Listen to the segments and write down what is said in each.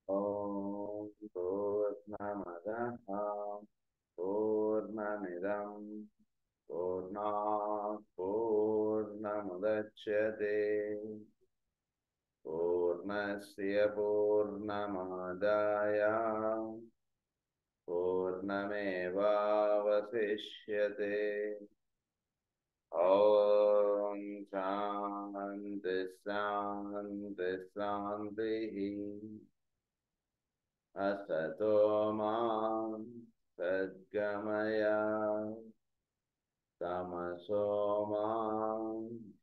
ॐ पूर्णमदः पूर्णमिदं पूर्णात् पूर्णमुदच्यते पूर्णस्य पूर्णमादाय पूर्णमेवावशिष्यते। ॐ शान्ति शान्ति शान्तिः। असतो मा सद्गमय तमसो मा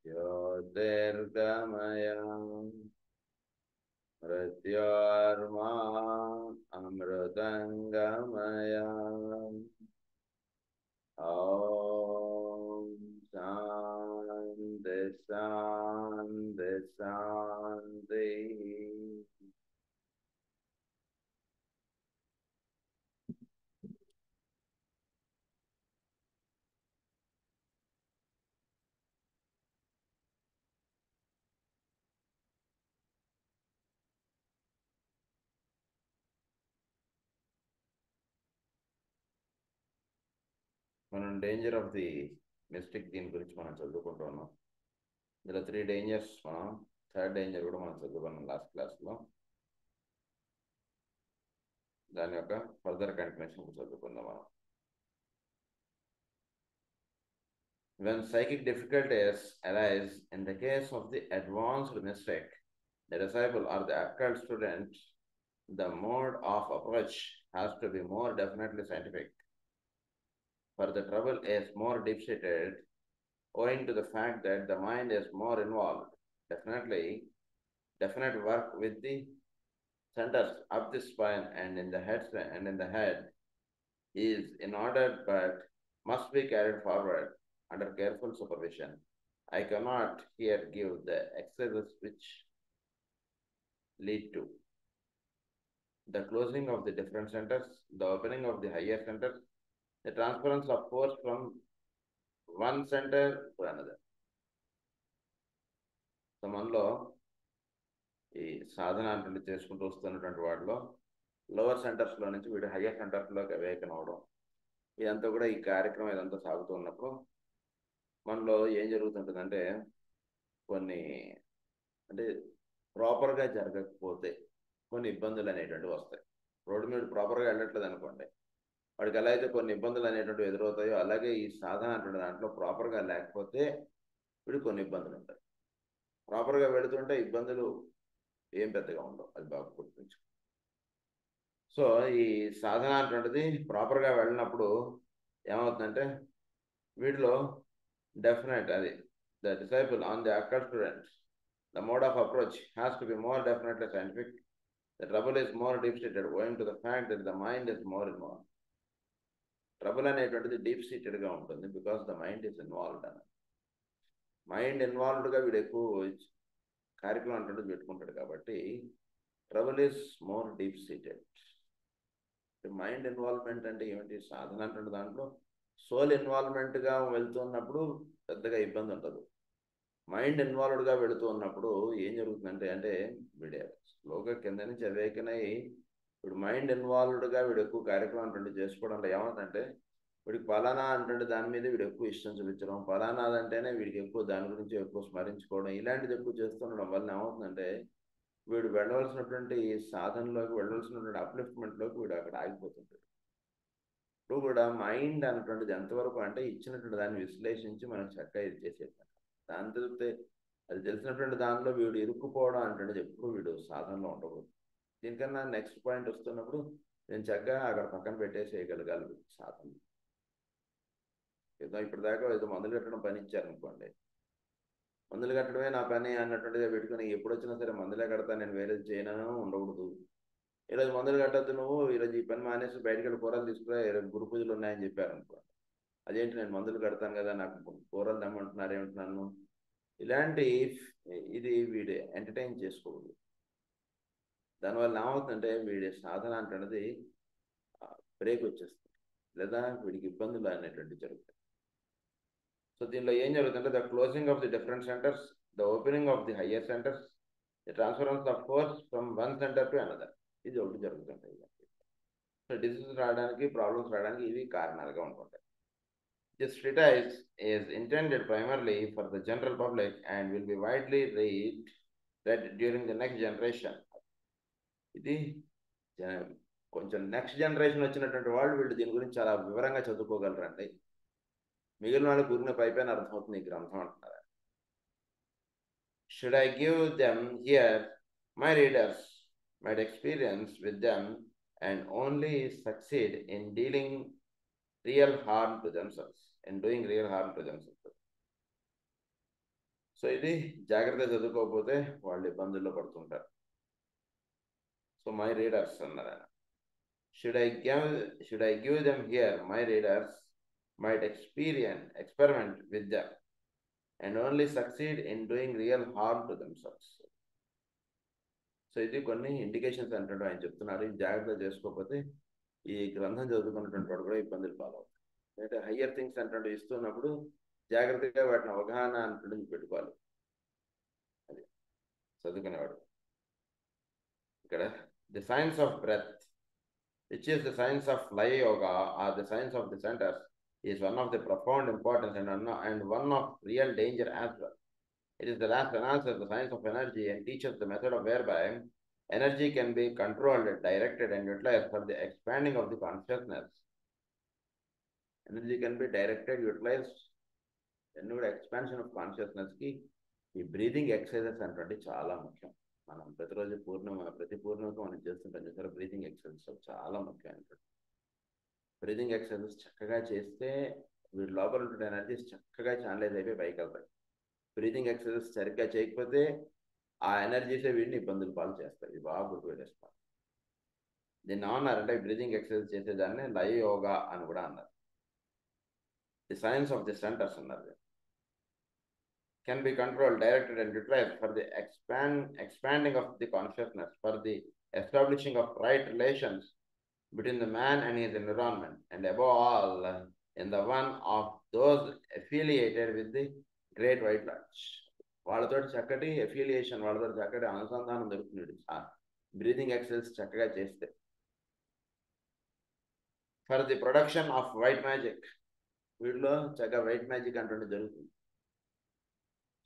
ज्योतिर्गमय मृत्योर्मा अमृतङ्गमय। ॐ शान्ति शान्ति शान्तिः। మనం డేంజర్ ఆఫ్ ది మిస్టేక్ దీని గురించి మనం చదువుకుంటున్నాం. ఇందులో 3 డేంజర్స్, మనం థర్డ్ డేంజర్ కూడా మనం చదువుకున్నాం లాస్ట్ క్లాస్లో. దాని యొక్క ఫర్దర్ కంటిన్యూషన్ చదువుకుందాం మనం. When psychic difficulties arise in the case of the advanced mystic, the disciple or the occult student, the mode of approach has to be more definitely scientific. For the trouble is more deep-seated, owing to the fact that the mind is more involved. Definite work with the centers of the spine and in the head is in order, but must be carried forward under careful supervision. I cannot here give the exercises which lead to the closing of the different centers, the opening of the higher centers, the transference of force from one center to another. So మనలో ఈ సాధన అంటే చేసుకుంటూ వస్తున్నటువంటి వాటిలో lower సెంటర్స్లో నుంచి వీడు higher సెంటర్స్లోకి awaken అవడం, ఇదంతా కూడా ఈ కార్యక్రమం ఇదంతా సాగుతూ ఉన్నప్పుడు మనలో ఏం జరుగుతుంటుందంటే, కొన్ని అంటే ప్రాపర్గా జరగకపోతే కొన్ని ఇబ్బందులు అనేటువంటివి వస్తాయి. రోడ్డు మీద ప్రాపర్గా వెళ్ళట్లేదు అనుకోండి, వాడికి ఎలా అయితే కొన్ని ఇబ్బందులు అనేటువంటివి ఎదురవుతాయో, అలాగే ఈ సాధన అటువంటి దాంట్లో ప్రాపర్గా లేకపోతే వీడికి కొన్ని ఇబ్బందులు ఉంటాయి. ప్రాపర్గా వెళుతుంటే ఇబ్బందులు ఏం పెద్దగా ఉండవు, అది బాగా గుర్తుంచు. సో ఈ సాధన అటువంటిది ప్రాపర్గా వెళ్ళినప్పుడు ఏమవుతుందంటే, వీటిలో డెఫినెట్ అది ద డిసైపుల్ ఆన్ ది అక్కడ్ students, the mode of approach has to be more definitely scientific. The trouble is more deep-seated, owing to the fact that the mind is more involved. Trouble అనేటువంటిది డీప్-సీటెడ్గా ఉంటుంది, because the mind is involved అని. Mind ఇన్వాల్వ్డ్గా వీడు ఎక్కువ కార్యక్రమం అంటుండేది పెట్టుకుంటాడు కాబట్టి trouble is more deep-seated. Mind involvement అంటే ఏమిటి? సాధన అంటే దాంట్లో సోల్ ఇన్వాల్వ్మెంట్గా వెళ్తున్నప్పుడు పెద్దగా ఇబ్బంది ఉంటుంది. మైండ్ ఇన్వాల్వ్డ్గా వెళుతూ ఉన్నప్పుడు ఏం జరుగుతుందంటే, అంటే వీడే స్లోగా కింద నుంచి అవేకనై వీడు మైండ్ ఇన్వాల్వ్డ్గా వీడు ఎక్కువ కార్యక్రమం అంటే చేసుకోవడంలో ఏమవుతుందంటే, వీడికి ఫలానా అంటే దాని మీద వీడు ఎక్కువ ఇష్టం చూపించడం, ఫలానా అంటేనే వీడికి ఎక్కువ దాని గురించి ఎక్కువ స్మరించుకోవడం, ఇలాంటిది ఎక్కువ చేస్తుండడం వల్ల ఏమవుతుందంటే, వీడు వెళ్ళవలసినటువంటి సాధనలోకి వెళ్ళవలసినటువంటి అప్లిఫ్ట్మెంట్లోకి వీడు అక్కడ ఆగిపోతుంటాడు. ఇప్పుడు కూడా మైండ్ అనేటువంటిది ఎంతవరకు అంటే ఇచ్చినటువంటి దాన్ని విశ్లేషించి మనకు చక్కగా ఇది చేసేది. దాని తెలిపితే అది తెలిసినటువంటి దానిలో వీడు ఇరుక్కుపోవడం అంటే ఎప్పుడు వీడు సాధనలో ఉండకూడదు. దీనికన్నా నెక్స్ట్ పాయింట్ వస్తున్నప్పుడు నేను చక్కగా అక్కడ పక్కన పెట్టేసేయగలగాలి సాధన. ఏదో ఇప్పటిదాకా ఏదో మందులు కట్టడం పని ఇచ్చారనుకోండి, మందులు కట్టడమే నా పని అన్నటువంటిగా పెట్టుకుని ఎప్పుడు వచ్చినా సరే మందులే కడతా, నేను వేరేది చేయనో ఉండకూడదు. ఈరోజు మందులు కట్టద్దు, నువ్వు ఈరోజు ఈ పని మానేసి బయటకు వెళ్ళి కూరలు తీసుకురా, గురు పూజలు ఉన్నాయని చెప్పారు అనుకోండి, అదేంటి నేను మందులు కడతాను కదా, నాకు కూరలు తెమ్మంటున్నారు ఏమంటున్నాను, ఇలాంటి ఇది వీడు ఎంటర్టైన్ చేసుకోకూడదు. దానివల్ల ఏమవుతుందంటే వీడి సాధన అంటున్నది బ్రేక్ వచ్చేస్తుంది, లేదా వీడికి ఇబ్బందులు అనేటువంటి జరుగుతాయి. సో దీనిలో ఏం జరుగుతుందంటే, the closing of the different centres, the opening of the higher centres, the transference of force from one centre to another. ఇది ఒకటి జరుగుతుంటాయి. సో డిసీజెస్ రావడానికి, ప్రాబ్లమ్స్ రావడానికి ఇవి కారణాలుగా ఉంటుంటాయి. This treatise is intended primarily for the general public and will be widely read during the next generation. ఇది కొంచెం next generation వచ్చినటువంటి వాళ్ళు వీళ్ళు దీని గురించి చాలా వివరంగా చదువుకోగలరండి. మిగిలిన వాళ్ళకి ఊరిన పైపైన అర్థమవుతుంది ఈ గ్రంథం అంటున్నారు. Should I give them here, my readers might experience with them and only succeed in dealing real harm to themselves, in doing real harm to themselves. So ఇది జాగ్రత్తగా చదువుకోకపోతే వాళ్ళు ఇబ్బందుల్లో పడుతుంటారు. సో మై రీడర్స్ అన్నారు ఆయన. Should I give them here, my readers might experiment with them and only succeed in doing real harm to themselves. So ఇది కొన్ని indications అంటుంటే ఆయన చెప్తున్నారు. ఇది జాగ్రత్తగా చేసుకోకపోతే ఈ గ్రంథం చదువుకున్నటువంటి వాడు కూడా ఇబ్బందులు పాలవుతాయి. అంటే హయ్యర్ థింగ్స్ అంటే ఇస్తున్నప్పుడు జాగ్రత్తగా వాటిని అవగాహన అంటే పెట్టుకోవాలి. అది చదువుకునేవాడు. ఇక్కడ the science of breath, which is the science of Laya Yoga or the science of the centers, is one of the profound importance and one of real danger as well. It is the last analysis of the science of energy and teaches the method of whereby energy can be controlled, directed and utilized for the expanding of the consciousness. Energy can be directed, utilized, and expansion of consciousness ki ఈ breathing exercises అంటే చాలా ముఖ్యం. మనం ప్రతిరోజు ప్రతి పూర్ణిమకు మనం చేస్తుంటాం చూసారా, బ్రీతింగ్ ఎక్సర్సైజెస్ చాలా ముఖ్యమైనటువంటి బ్రీతింగ్ ఎక్సర్సైజెస్ చక్కగా చేస్తే వీటి లోపల ఉండే ఎనర్జీస్ చక్కగా ఛానలైజ్ అయిపోయి పైకి వెళ్తాయి. బ్రీతింగ్ ఎక్సర్సైజెస్ సరిగ్గా చేయకపోతే ఆ ఎనర్జీసే వీడిని ఇబ్బందులు పాలు చేస్తాయి. ఇది బాగా గుర్తుపెట్టేసుకోవాలి. దీన్ని ఏమన్నారంటే బ్రీతింగ్ ఎక్సర్సైజ్ చేసేదాన్ని లయ యోగా అని కూడా అన్నారు. The science of the centres అన్నారు. Can be controlled, directed and utilized for the expanding of the consciousness, for the establishing of right relations between the man and his environment, and above all, in the one of those affiliated with the great white lodge. వాళ్ళతో చక్కటి affiliation, వాళ్ళతో చక్కటి అనుసంధానం దొరుకుతుంది breathing exercise చక్కగా చేస్తే. For the production off white magic, వీటిలో చక్కగా వైట్ మ్యాజిక్ అంటే జరుగుతుంది.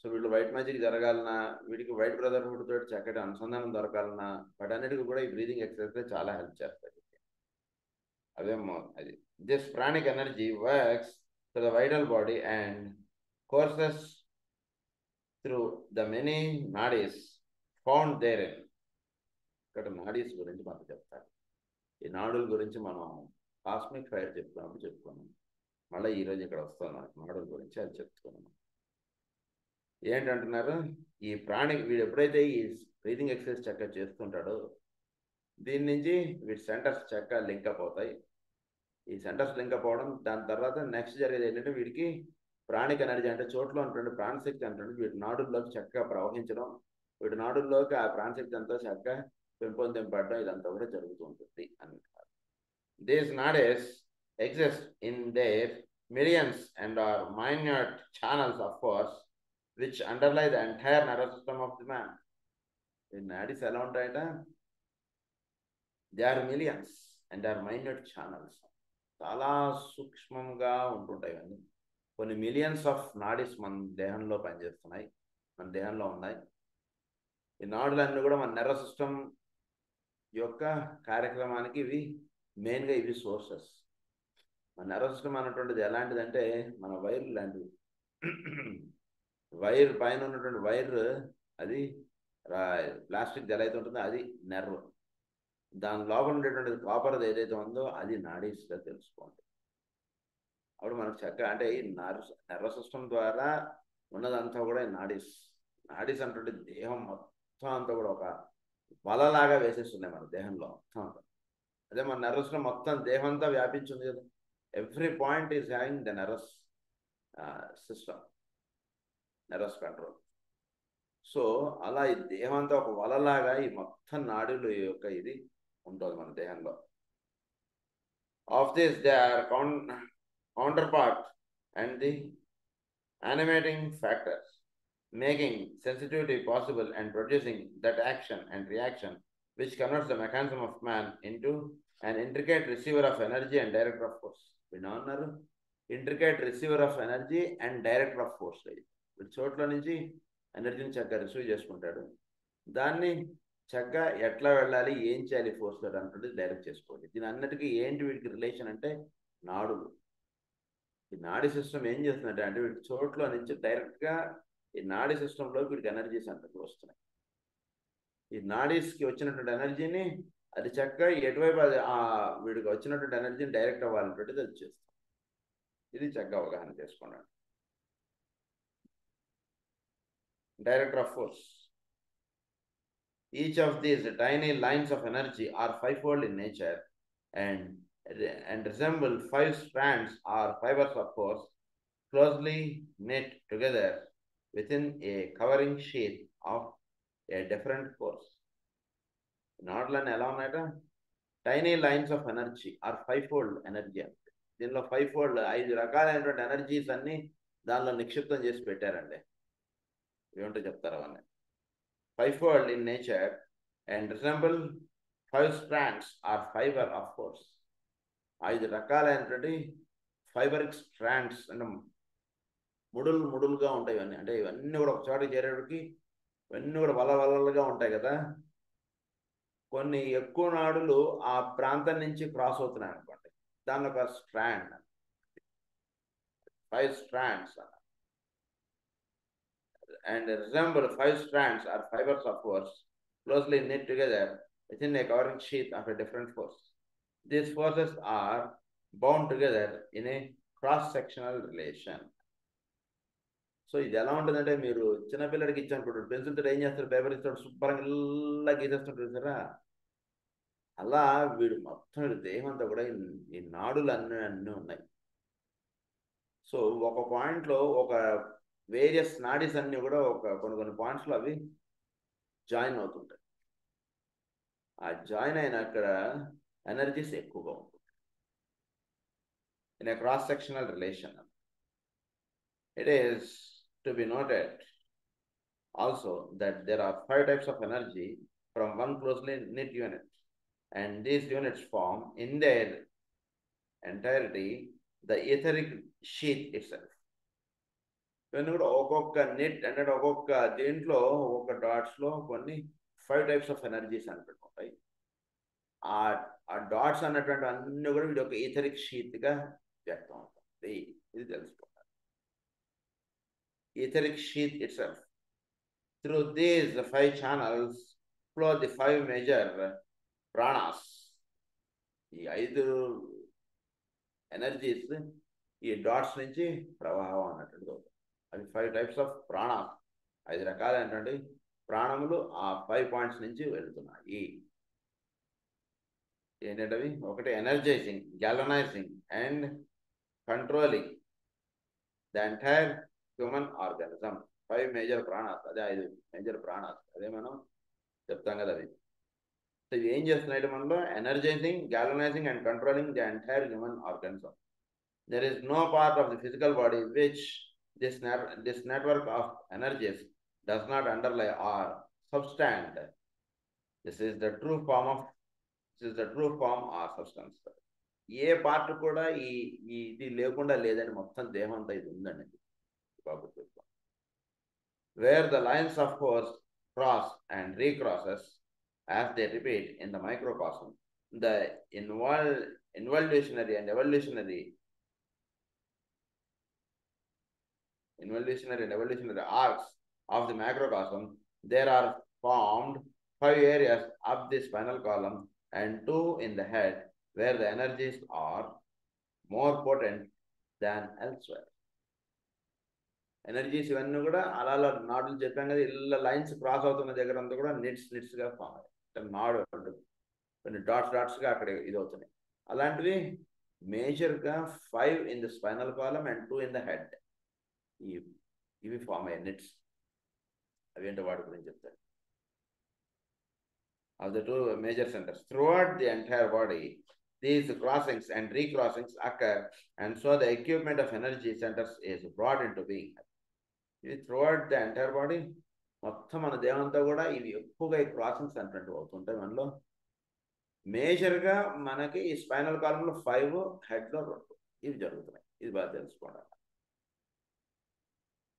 సో వీళ్ళు వైట్ మ్యాజిక్ జరగాలన్నా, వీటికి వైట్ బ్రదర్హుడ్ తోటి చక్కటి అనుసంధానం దొరకాలన్నా వాటన్నిటికీ కూడా ఈ బ్రీతింగ్ ఎక్సర్సైజ్ చాలా హెల్ప్ చేస్తాయి. అదేమో అది this pranic energy works to the vital body and courses through the many nadis found there in. ఇక్కడ నాడీస్ గురించి మనకు చెప్తారు. ఈ నాడుల గురించి మనం కాస్మిక్ ఫైర్ చెప్పుకున్నాం. మళ్ళీ ఈరోజు ఇక్కడ వస్తున్నాం నాడుల గురించి అది చెప్తున్నాం. ఏంటంటున్నారు, ఈ ప్రాణి వీడు ఎప్పుడైతే ఈ బ్రీతింగ్ ఎక్సర్సైజ్ చక్కగా చేస్తుంటాడో దీని నుంచి వీటి సెంటర్స్ చక్కగా లింకప్ అవుతాయి. ఈ సెంటర్స్ లింకప్ అవడం, దాని తర్వాత నెక్స్ట్ జరిగేది ఏంటంటే వీడికి ప్రాణిక్ ఎనర్జీ అంటే చోట్ల ఉన్నటువంటి ప్రాణశక్తి అంటే వీటి నాడుల్లోకి చక్కగా ప్రవహించడం, వీటి నాడుల్లోకి ఆ ప్రాణశక్తి అంతా చక్కగా పెంపొందింపడడం, ఇదంతా కూడా జరుగుతూ ఉంటుంది అంటారు. These nadis exist in there millions and are minute channels of force which underlie the entire nervous system of the man. The nadis ఎలా ఉంటాయట, they are millions and are minute channels. చాలా సూక్ష్మంగా ఉంటుంటాయి. అన్నీ కొన్ని మిలియన్స్ ఆఫ్ నాడీస్ మన దేహంలో పనిచేస్తున్నాయి, మన దేహంలో ఉన్నాయి. ఈ నాడులన్నీ కూడా మన నర్వస్ సిస్టమ్ యొక్క కార్యక్రమానికి ఇవి మెయిన్గా ఇవి సోర్సెస్. మన నర్వస్ సిస్టమ్ అన్నటువంటిది ఎలాంటిదంటే మన వైర్లు లాంటివి. వైర్ పైన ఉన్నటువంటి వైర్ అది ప్లాస్టిక్ ఎలా అయితే ఉంటుందో అది నెర్వ్. దాని లోపల ఉండేటువంటిది కాపర్ది ఏదైతే ఉందో అది నాడీస్గా తెలుసుకోండి. అప్పుడు మనకు చక్కగా అంటే ఈ నర్వస్ సిస్టమ్ ద్వారా ఉన్నదంతా కూడా నాడీస్. నాడీస్ అంటే దేహం మొత్తం అంతా కూడా ఒక వలలాగా వేసేస్తున్నాయి మన దేహంలో మొత్తం అంతా. అదే మన నర్వస్ సిస్టమ్ మొత్తం దేహం అంతా వ్యాపించింది కదా. Every point is having the nervous system, nervous control. So అలా ఈ దేహం అంతా ఒక వలలాగా ఈ మొత్తం నాడుల యొక్క ఇది ఉంటుంది మన దేహంలో. Of this they are counterpart and the animating factors making sensitivity possible and producing that action and reaction which converts the mechanism of man into an intricate receiver of energy and director of force. విన్నారు, intricate receiver of energy and director of force. వీడి చోట్ల నుంచి ఎనర్జీని చక్కగా receive చేసుకుంటాడు, దాన్ని చక్కగా ఎట్లా వెళ్ళాలి, ఏం చేయాలి ఫోర్స్ తోటి అంటే డైరెక్ట్ చేసుకోవాలి. దీని అన్నిటికీ ఏంటి వీడికి రిలేషన్ అంటే నాడులు. ఈ నాడీ సిస్టమ్ ఏం చేస్తుందంటే అంటే వీడి చోట్ల నుంచి డైరెక్ట్గా ఈ నాడీ సిస్టంలోకి వీడికి ఎనర్జీస్ అంతకు వస్తున్నాయి. ఈ నాడీస్కి వచ్చినటువంటి ఎనర్జీని అది చక్కగా ఎటువైపు అది వీడికి వచ్చినటువంటి ఎనర్జీని డైరెక్ట్ అవ్వాలన్నటువంటిది అది చేస్తుంది. ఇది చక్కగా అవగాహన చేసుకోండి. Director of force. Each of these tiny lines of energy are fivefold in nature and resemble 5 strands or fibers of force closely knit together within a covering sheath of a different force. నాట్లని ఎలా ఉన్నాయట? Tiny lines of energy or fivefold energy అంటే దీనిలో 5 5 రకాలైనటువంటి energies అన్ని దానిలో నిక్షిప్తం చేసి పెట్టారండి. ఏమంటో చెప్తారు అవన్నీ. Fivefold in nature and resemble 5 strands or fiber of force. 5 రకాలైనటువంటి ఫైబరిక్ స్ట్రాండ్స్ అంటే ముడులుగా ఉంటాయి ఇవన్నీ. అంటే ఇవన్నీ కూడా ఒక చోట చేరేటికి ఇవన్నీ కూడా వలలుగా ఉంటాయి కదా. కొన్ని ఎక్కువ నాడులు ఆ ప్రాంతం నుంచి క్రాస్ అవుతున్నాయి అనుకోండి, దాని ఒక strand, 5 strands and resemble 5 strands or fibers of force closely knit together within a covering sheath of a different force. These forces are bound together in a cross-sectional relation. So ఇది ఎలా ఉంటుందంటే, మీరు చిన్నపిల్లడికి ఇచ్చానుకుంటారు, pencil తోటి ఏం చేస్తారు, paper ఇస్తాడు, శుభ్రంగా ఇలా గీసేస్తుంటారు సరే, అలా వీడు మొత్తం దేహం అంతా కూడా ఈ నాడులు అన్నీ ఉన్నాయి. సో ఒక పాయింట్లో ఒక వేరియస్ నాడీస్ అన్నీ కూడా ఒక కొన్ని పాయింట్స్లో అవి జాయిన్ అవుతుంటాయి. ఆ జాయిన్ అయిన అక్కడ ఎనర్జీస్ ఎక్కువగా ఉంటుంది. In a cross sectional relation. It is to be noted also that there are 5 types of energy from one closely knit unit, and these units form in their entirety the etheric sheath itself. ఇవన్నీ కూడా ఒక్కొక్క net అంటే ఒక్కొక్క దీంట్లో ఒక్కొక్క డాట్స్లో కొన్ని 5 types of energies అన్నట్టు ఉంటాయి. ఆ డాట్స్ అన్నటువంటి అన్నీ కూడా వీడి ఒక ఈథరిక్ షీత్గా వ్యక్తం అవుతుంది. ఇది తెలుసుకోవాలి. Etheric sheath it self. Through these 5 channels flow the 5 major ప్రాణాస్. ఈ 5 ఎనర్జీస్ ఈ డాట్స్ నుంచి ప్రవాహం అన్నట్టు అవుతుంది. అవి 5 types of ప్రాణాస్, 5 రకాలైనటువంటి ప్రాణములు ఆ 5 points నుంచి వెళ్తున్నాయి. ఏంటంటే ఒకటి energising, galvanising and controlling the entire human organism. 5 major ప్రాణాస్, అదే 5 major ప్రాణాస్, అదే మనం చెప్తాం కదా. అది సో ఇవి ఏం చేస్తున్నాయి మనలో? Energising, galvanising and controlling the entire human organism. There is no part of the physical body which this network of energies does not underlie or substand. This is the true form or substance. A part కూడా ఇది లేకుండా లేదని మొత్తం దేహం అంతా ఇది ఉందండి బాబు. Where the lines of force cross and recrosses as they repeat in the microcosm, the involutionary and evolutionary arcs of the macrocosm, there are formed 5 areas of the spinal column and 2 in the head, where the energies are more potent than elsewhere. Energies ఇవన్నీ కూడా అలా నాడులు చెప్పాం కదా, ఇలా lines cross అవుతున్న దగ్గర అంతా కూడా నిట్స్గా ఫామ్ అయ్యాయి. నాడు కొన్ని డాట్స్గా అక్కడ ఇది అవుతున్నాయి. అలాంటివి మేజర్గా 5 in the spinal column and 2 in the head. ఇవి ఫామ్ అయ్యాయి నిట్స్. అవేంటో వాటి గురించి చెప్తారు. Of the 2 major centers throughout the entire body, these crossings and recrossings occur, and so the equipment of energy centers is brought into being. Throughout the entire body మొత్తం మన దేహంతో కూడా ఇవి ఎక్కువగా ఈ క్రాసింగ్స్ అనేటువంటివి అవుతుంటాయి మనలో. మేజర్గా మనకి ఈ స్పైనల్ కాలంలో 5, హెడ్లో 2 ఇవి జరుగుతున్నాయి. ఇది బాగా తెలుసుకోండి.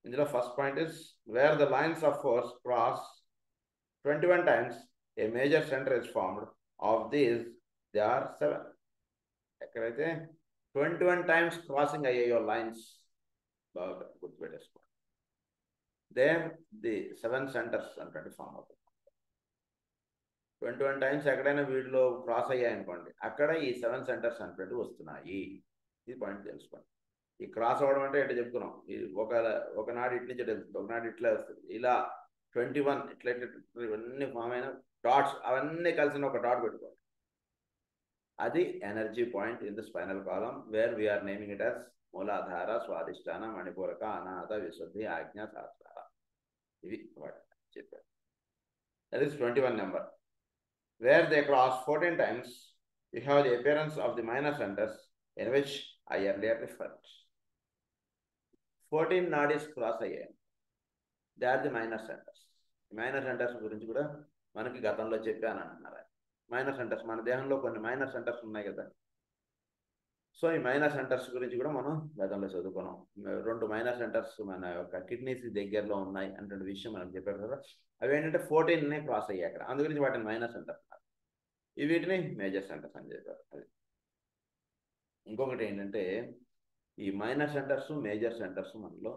ఇందులో first point is where the lines of force cross 21 times a major center is formed. Of these there are 7. ఎక్కడైతే 21 times క్రాసింగ్ అయ్యాయో లైన్స్ బాగా గుర్తుపెట్టేసుకోండి, దేర్ ది 7 centers అంటే ఫామ్ అవుతుంది. 21 times ఎక్కడైనా వీటిలో క్రాస్ అయ్యాయనుకోండి, అక్కడ ఈ 7 centers అంటే వస్తున్నాయి. ఇది పాయింట్ తెలుసుకోండి. ఈ క్రాస్ అవ్వడం అంటే ఏంటో చెప్తున్నాం. ఇది ఒకనాడు ఇటు నుంచి వెళ్తుంది, ఒకనాడు ఇట్లా వస్తుంది, ఇలా 21 ఇట్లా ఇవన్నీ ఫామ్ అయిన డాట్స్ అవన్నీ కలిసిన ఒక డాట్ పెట్టుకోండి. అది energy point in the spinal column, where we are naming it as Muladhara, స్వాదిష్టాన, మణిపూరక, అనాహత, విశుద్ధి, ఆజ్ఞ, సహస్రార. ఇవి వాటి చెప్పారు. That is 21 number. Where they cross 14 times, you have the appearance of the minor centers in which I earlier referred. 14 nadis cross అయ్యాయి, they are the minor centres. Minor centres గురించి కూడా మనకి గతంలో చెప్పాను అంటున్నారు. మైనర్ సెంటర్స్ మన దేహంలో కొన్ని మైనర్ సెంటర్స్ ఉన్నాయి కదా. సో ఈ మైనర్ సెంటర్స్ గురించి కూడా మనం గతంలో చదువుకున్నాం. 2 మైనర్ సెంటర్స్ మన యొక్క కిడ్నీస్ దగ్గరలో ఉన్నాయి అంటే విషయం మనం చెప్పారు కదా. అవి ఏంటంటే 14 క్రాస్ అయ్యాయి అక్కడ, అందుగురించి వాటిని మైనర్ సెంటర్స్ అన్నారు. వీటిని మేజర్ సెంటర్స్ అని చెప్పారు. అది ఇంకొకటి ఏంటంటే ఈ మైనర్ సెంటర్స్, మేజర్ సెంటర్స్ మనలో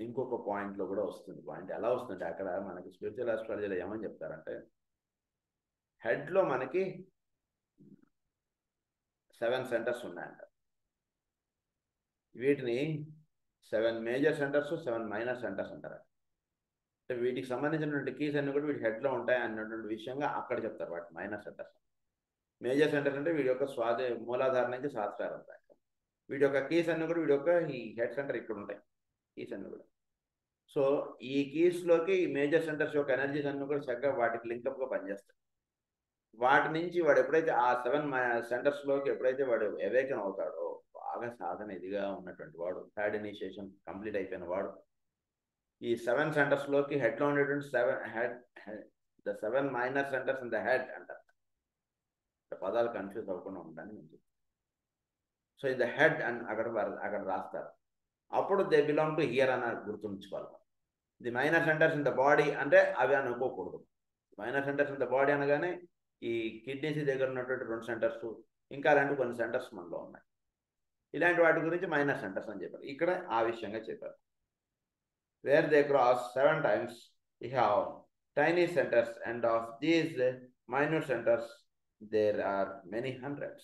ఇంకొక పాయింట్లో కూడా వస్తుంది. పాయింట్ ఎలా వస్తుందంటే, అక్కడ మనకి స్పిరిచువల్ ఆస్ట్రాలజీలో ఏమని చెప్తారంటే, హెడ్లో మనకి 7 centers ఉన్నాయంట. వీటిని 7 మేజర్ సెంటర్స్, 7 మైనర్ సెంటర్స్ అంటారు. అంటే వీటికి సంబంధించినటువంటి కీస్ అన్ని కూడా వీటి హెడ్లో ఉంటాయి అన్నటువంటి విషయంగా అక్కడ చెప్తారు వాటి మైనర్ సెంటర్స్. మేజర్ సెంటర్స్ అంటే వీడి యొక్క మూలాధార నుంచి సహస్రారం ఉంటాయి. వీటి యొక్క కీస్ అన్ని కూడా వీడి యొక్క ఈ హెడ్ సెంటర్ ఇక్కడ ఉంటాయి, కీస్ అన్ని కూడా. సో ఈ కీస్లోకి ఈ మేజర్ సెంటర్స్ యొక్క ఎనర్జీస్ అన్ని కూడా చక్కగా వాటికి లింకప్గా పనిచేస్తాయి. వాటి నుంచి వాడు ఎప్పుడైతే ఆ 7 సెంటర్స్లోకి ఎప్పుడైతే వాడు అవేకన్ అవుతాడో, బాగా సాధన ఇదిగా ఉన్నటువంటి వాడు, థర్డ్ ఇనిషియేషన్ కంప్లీట్ అయిపోయిన వాడు, ఈ 7 సెంటర్స్లోకి హెడ్లో ఉండేటువంటి 7 minor centres in the head అంటారు. పదాలు కన్ఫ్యూజ్ అవ్వకుండా ఉండడానికి నేను చెప్తాను. సో ఇన్ ద హెడ్ అని అక్కడ రాస్తారు. అప్పుడు దే బిలాంగ్ టు హియర్ అని గుర్తుంచుకోవాలి. The minor centres in the body అంటే అవి అనుకోకూడదు. Minor centres in the body అనగానే ఈ కిడ్నీస్ దగ్గర ఉన్నటువంటి 2 సెంటర్స్, ఇంకా అలాంటి కొన్ని సెంటర్స్ మనలో ఉన్నాయి. ఇలాంటి వాటి గురించి మైనర్ సెంటర్స్ అని చెప్పారు. ఇక్కడ ఆ విషయంగా చెప్పారు. Where they cross 7 times, you have tiny centers, and of these minute centers there are many hundreds.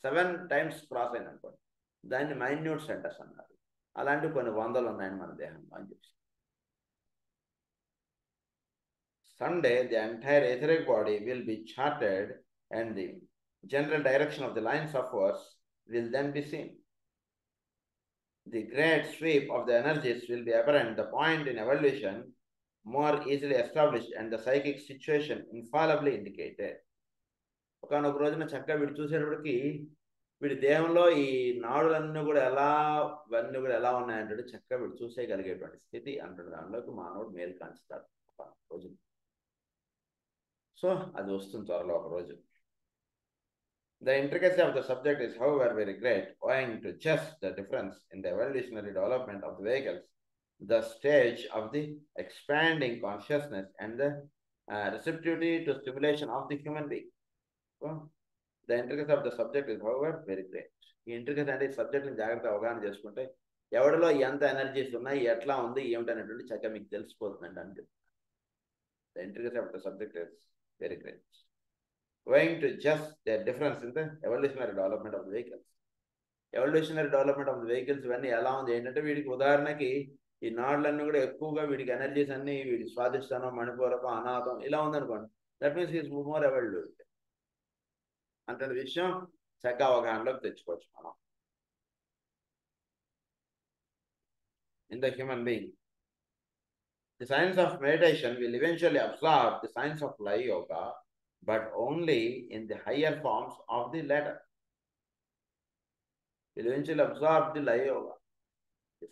7 times cross అయిన అనుకోండి, దాన్ని మైన్యూట్ సెంటర్స్ అన్నారు. అలాంటివి కొన్ని వందలు ఉన్నాయని మన దేహంలో అని చెప్పి. Someday the entire etheric body will be charted and the general direction of the lines of force will then be seen. The great sweep of the energies will be apparent, the point in evolution more easily established, and the psychic situation infallibly indicated. ఒకనొక రోజున చక్కగా వీడు చూసేటప్పటికి వీడి దేహంలో ఈ నాడులన్నీ కూడా ఇవన్నీ కూడా ఎలా ఉన్నాయంటే చక్కగా వీడు చూసేయగలిగేటువంటి స్థితి అంటున్న దానిలోకి మానవుడు మేలు కాంచుతాడు ఒక రోజు. సో అది వస్తుంది త్వరలో ఒక రోజు. The intricacy of the subject is, however, very great, owing to just the difference in the evolutionary development of the vehicles, the stage of the expanding consciousness, and the receptivity to stimulation of the human being. So, the intricacy of the subject is, however, very great. ఈ intricacy అంటే సబ్జెక్ట్ని జాగ్రత్త అవగాహన చేసుకుంటే ఎవరిలో ఎంత energies ఉన్నాయి, ఎట్లా ఉంది, ఏమిటనేటువంటి చక్కగా మీకు తెలిసిపోతుందండి అని చెప్తాను. The intricacy of the subject is very great, owing to just the difference in the evolutionary development of the vehicles. Evolutionary development of the vehicles ఇవన్నీ ఎలా ఉంది ఏంటంటే, వీడికి ఉదాహరణకి ఈ నాడులన్నీ కూడా ఎక్కువగా వీడికి ఎనర్జీస్ అన్ని వీడి స్వాదిష్టానం, మణిపూరకం, అనాథం ఇలా ఉందనుకోండి, దట్ మీన్స్ ఈజ్ మోర్ ఎవల్యూడ్ అంటే విషయం చక్కగా అవగాహనలోకి తెచ్చుకోవచ్చు మనం. In the human being, the science of meditation will eventually absorb the science of Laya Yoga, but only in the higher forms of the latter. Will eventually absorb the Laya Yoga.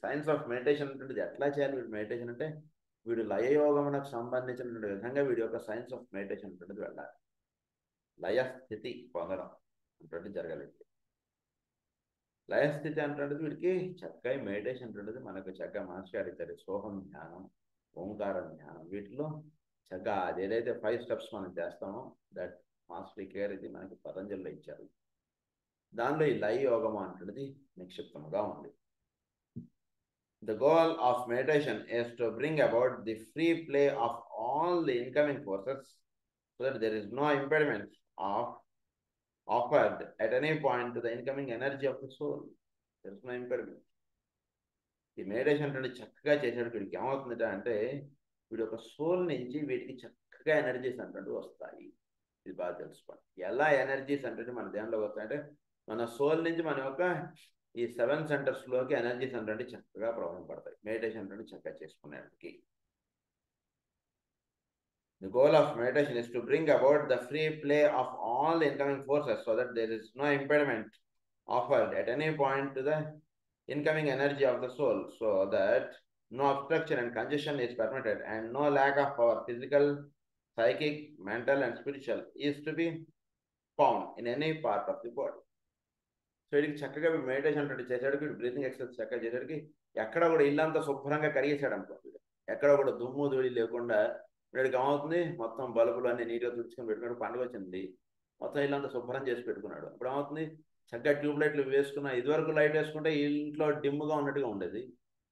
Science of meditation అంటే ఎట్లా చేయాలి వీడు meditation అంటే, వీడు లయయోగమునకు సంబంధించినటువంటి విధంగా వీడి యొక్క సైన్స్ ఆఫ్ మెడిటేషన్ ఉంటుంది వెళ్ళాలి. లయ స్థితి పొందడం అంటే జరగాలి. లయస్థితి అంటే వీడికి చక్కగా మెడిటేషన్ ఉంటుంది. మనకు చక్కగా మాస్టర్ గారు ఇచ్చారు సోహం ధ్యానం, ఓంకారం ధ్యానం, వీటిలో చక్కగా అది ఏదైతే 5 స్టెప్స్ మనం చేస్తామో దట్ మాస్టర్ కేర్ ఇది మనకి పతంజలిలో ఇచ్చారు. దానిలో ఈ లయ యోగము అంటున్నది నిక్షిప్తముగా ఉంది. The goal of meditation is to bring about the free play of all the incoming forces so that there is no impediment of offered at any point to the incoming energy of the soul. There is no impediment. ఈ meditation అంటే చక్కగా చేసేటప్పుడు వీడికి ఏమవుతుందంటే అంటే వీడి యొక్క soul నుంచి వీటికి చక్కగా ఎనర్జీస్ అంటే వస్తాయి. ఇది బాగా తెలుసుకోండి. ఎలా ఎనర్జీస్ అంటే మన దేనిలో వస్తాయంటే మన సోల్ నుంచి మన యొక్క ఈ 7 సెంటర్స్లోకి ఎనర్జీస్ అంటే చక్కగా ప్రభావం పడతాయి మెడిటేషన్ అంటే చక్కగా చేసుకునేటికి. The goal of meditation is to bring about the free play of all the incoming forces so that there is no impediment offered at any point to the incoming energy of the soul, so that no obstruction and congestion is permitted and no lack of power, physical, psychic, mental and spiritual, is to be found in any part of the body. So వీడికి చక్కగా meditation అంటే చేసేటికి breathing exercise చక్కగా చేసేటికి ఎక్కడ కూడా ఇల్లంతా శుభ్రంగా కరిగేసాడు అనుకోండి, ఎక్కడ కూడా దుమ్ము ధూళి లేకుండా వీడికి ఏమవుతుంది, మొత్తం బల్బులు అన్ని నీట్గా తుడుచుకొని పెట్టుకున్నాడు. పండుగ వచ్చింది, మొత్తం ఇల్లంతా శుభ్రం చేసి పెట్టుకున్నాడు. ఇప్పుడు ఏమవుతుంది, చక్కగా ట్యూబ్ లైట్లు వేసుకున్న, ఇదివరకు లైట్ వేసుకుంటే ఇంట్లో డిమ్గా ఉన్నట్టుగా ఉండేది,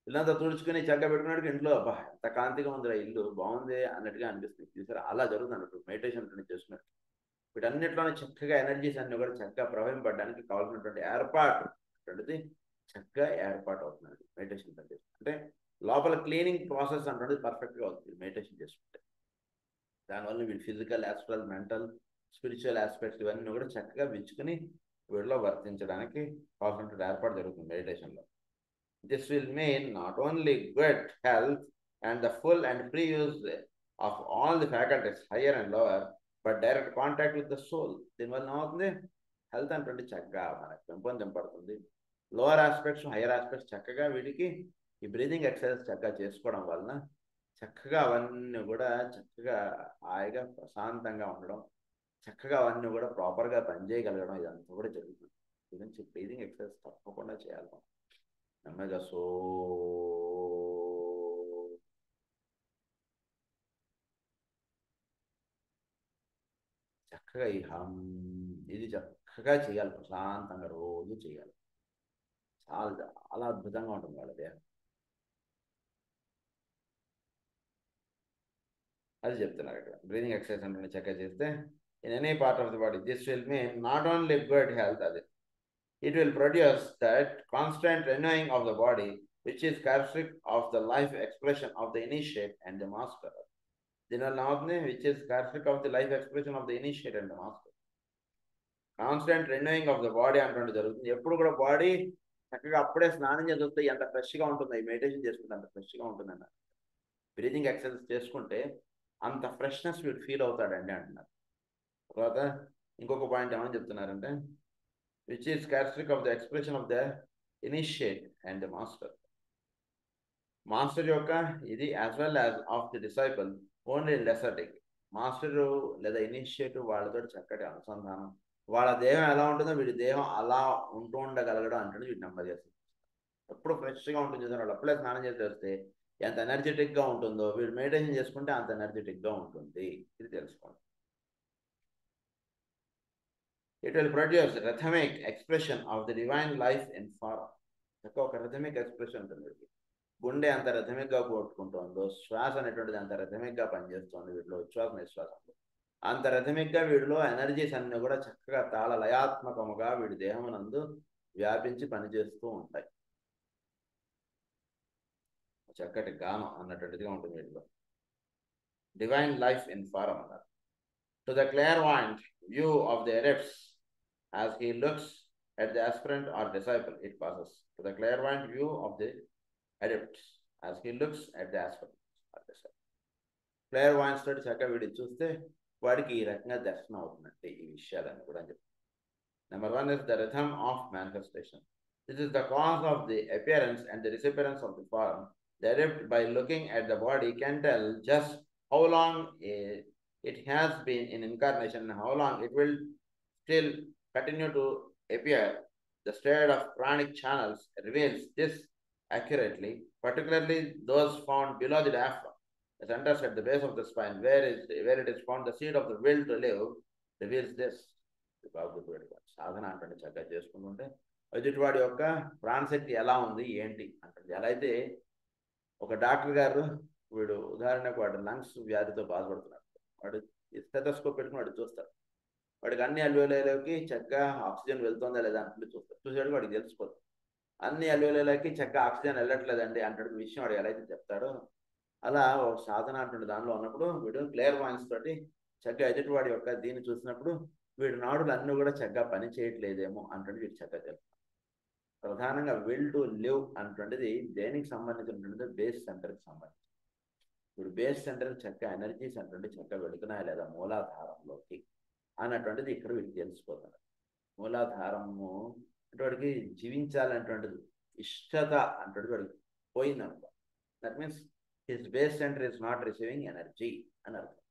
ఇల్లంతా తుడుచుకుని చక్కగా పెట్టుకున్నాడు. ఇంట్లో అబ్బా ఎంత కాంతిగా ఉందిరా ఇల్లు బాగుంది అన్నట్టుగా అనిపిస్తుంది. చూసారా, అలా జరుగుతుంది అన్నట్టు మెడిటేషన్ చేసుకున్నట్టు. వీటన్నిటిలోనే చక్కగా ఎనర్జీస్ అన్ని కూడా చక్కగా ప్రవహింపడానికి కావాల్సినటువంటి ఏర్పాటు అటువంటిది చక్కగా ఏర్పాటు అవుతుంది మెడిటేషన్ అంటే లోపల క్లీనింగ్ ప్రాసెస్ అంటే పర్ఫెక్ట్గా అవుతుంది మెడిటేషన్ చేసుకుంటే. దానివల్ల వీడు physical, astral, mental, spiritual aspects ఇవన్నీ కూడా చక్కగా విచ్చుకుని వీడిలో వర్తించడానికి కావాల్సినటువంటి ఏర్పాటు జరుగుతుంది మెడిటేషన్లో. This will mean not only good health and the full and free use of all the faculties higher and lower but direct contact with the soul. దీనివల్ల ఏమవుతుంది, health అంటే చక్కగా మనకు పెంపొందింపడుతుంది. లోవర్ ఆస్పెక్ట్స్, హయ్యర్ ఆస్పెక్ట్స్ చక్కగా వీడికి ఈ breathing exercise చక్కగా చేసుకోవడం వలన చక్కగా అవన్నీ కూడా చక్కగా హాయిగా ప్రశాంతంగా ఉండడం, చక్కగా అవన్నీ కూడా ప్రాపర్గా పనిచేయగలగడం, ఇదంతా కూడా జరుగుతుంది. గురించి బ్రీతింగ్ ఎక్సర్సైజ్ తప్పకుండా చేయాలి. నెమ్మదిగా చక్కగా ఈ ఇది చక్కగా చేయాలి, ప్రశాంతంగా రోజు చేయాలి. చాలా చాలా అద్భుతంగా ఉంటుంది వాళ్ళ దేహం. అది చెప్తున్నారు ఇక్కడ. బ్రీతింగ్ ఎక్సర్సైజ్ అంటే చక్కగా చేస్తే in any part of the body this will mean not only good health, అది it will produce that constant renewing of the body which is characteristic of the life expression of the initiate and the master. దీనివల్ల అవుతుంది which is characteristic of the life expression of the initiate and the master. Constant renewing of the body అంటే జరుగుతుంది. ఎప్పుడు కూడా body చక్కగా అప్పుడే స్నానం చేస్తే ఎంత ఫ్రెష్గా ఉంటుంది, మెడిటేషన్ చేసుకుంటే అంత ఫ్రెష్గా ఉంటుంది అన్నారు. బ్రీతింగ్ ఎక్సర్సైజ్ చేసుకుంటే అంత ఫ్రెష్నెస్ వీడు ఫీల్ అవుతాడండి అంటున్నారు. తర్వాత ఇంకొక పాయింట్ ఏమని చెప్తున్నారంటే which is characteristic of the expression of the initiate and the master. Master యొక్క ఇది as well as of the disciple only lesser degree. Master లేదా ఇనిషియేటివ్ వాళ్ళతో చక్కటి అనుసంధానం, వాళ్ళ దేహం ఎలా ఉంటుందో వీడి దేహం అలా ఉంటూ ఉండగలగడం అంటే వీటి నెంబర్ చేస్తుంది. ఎప్పుడు ఫ్రెష్గా ఉంటుంది చూసారు, వాళ్ళు అప్పుడే స్నానం చేసి వస్తే ఎంత ఎనర్జెటిక్గా ఉంటుందో వీడు మెడిటేషన్ చేసుకుంటే అంత ఎనర్జెటిక్గా ఉంటుంది. ఇది తెలుసుకోండి. It will produce rhythmic expression of the divine life in form. ఒక రిథమిక్ ఎక్స్ప్రెషన్ ఉంటుంది. గుండె అంత రిథమిక్గా కొట్టుకుంటుందో, శ్వాస అనేటువంటిది అంత రిథమిక్గా పనిచేస్తుంది వీటిలో, ఉచ్ఛ్వాస నిశ్వాసంలో అంత రిథమిక్గా వీడిలో ఎనర్జీస్ అన్నీ కూడా చక్కగా తాళ లయాత్మకముగా వీడి దేహమునందు వ్యాపించి పనిచేస్తూ ఉంటాయి. చక్కటి గానం అన్నటువంటిదిగా ఉంటుంది వీటిలో. డివైన్ లైఫ్ ఇన్ ఫారం అన్నారు. To the clairvoyant view of the adepts as he looks at the aspirant or disciple, it passes. To the clairvoyant view of the adept as he looks at the aspirant or disciple. Clairvoyance తోటి చక్కగా వీడి చూస్తే వాడికి ఈ రకంగా దర్శనం అవుతుందంటే ఈ విషయాలన్నీ కూడా అని చెప్తారు. Number 1 is the rhythm of manifestation. This is the cause of the appearance and the disappearance of the form. The adept, by looking at the body, can tell just how long it has been in incarnation and how long it will still continue to appear. The state of pranic channels reveals this accurately, particularly those found below the diaphragm. The centers at the base of the spine, where it is found the seed of the will to live, reveals this. సాధన అంటే చక్కగా చేసుకుంటుంటే ఎదుటివాడి యొక్క ప్రాణశక్తి ఎలా ఉంది ఏంటి అంటే ఎలా అయితే ఒక డాక్టర్ గారు వీడు ఉదాహరణకు వాడు లంగ్స్ వ్యాధితో బాధపడుతున్నాడు, వాడు స్టెథోస్కోప్ పెట్టుకుని వాడు చూస్తాడు, వాడికి అన్ని అల్వేలలోకి చక్కగా ఆక్సిజన్ వెళ్తుందా లేదా అంటే చూస్తాడు, చూసాడు వాడికి తెలిసిపోతుంది అన్ని అల్వేలలోకి చక్కగా ఆక్సిజన్ వెళ్ళట్లేదండి అంటే విషయం వాడు ఎలా అయితే చెప్తాడో అలా ఒక సాధన అంటుండే దానిలో ఉన్నప్పుడు వీడు క్లియర్ వాయిన్స్ తోటి చక్కగా ఎదుటివాడి యొక్క దీన్ని చూసినప్పుడు వీడి నాడులు అన్నీ కూడా చక్కగా పని చేయట్లేదేమో అంటే వీడు చక్కగా తెలుసు. ప్రధానంగా విల్ టు లివ్ అంటుండేది దేనికి సంబంధించినటువంటిది బేస్ సెంటర్కి సంబంధించి. ఇప్పుడు బేస్ సెంటర్ చక్కగా ఎనర్జీస్ అంటే చక్కగా వెళుతున్నాయా లేదా మూలాధారంలోకి అన్నటువంటిది ఇక్కడ వీడికి తెలిసిపోతుంది. మూలాధారము అటువంటికి జీవించాలనేటువంటిది ఇష్టత అంటే వాడికి పోయిందనుకో, that means his base centre is not receiving energy అని అర్థం.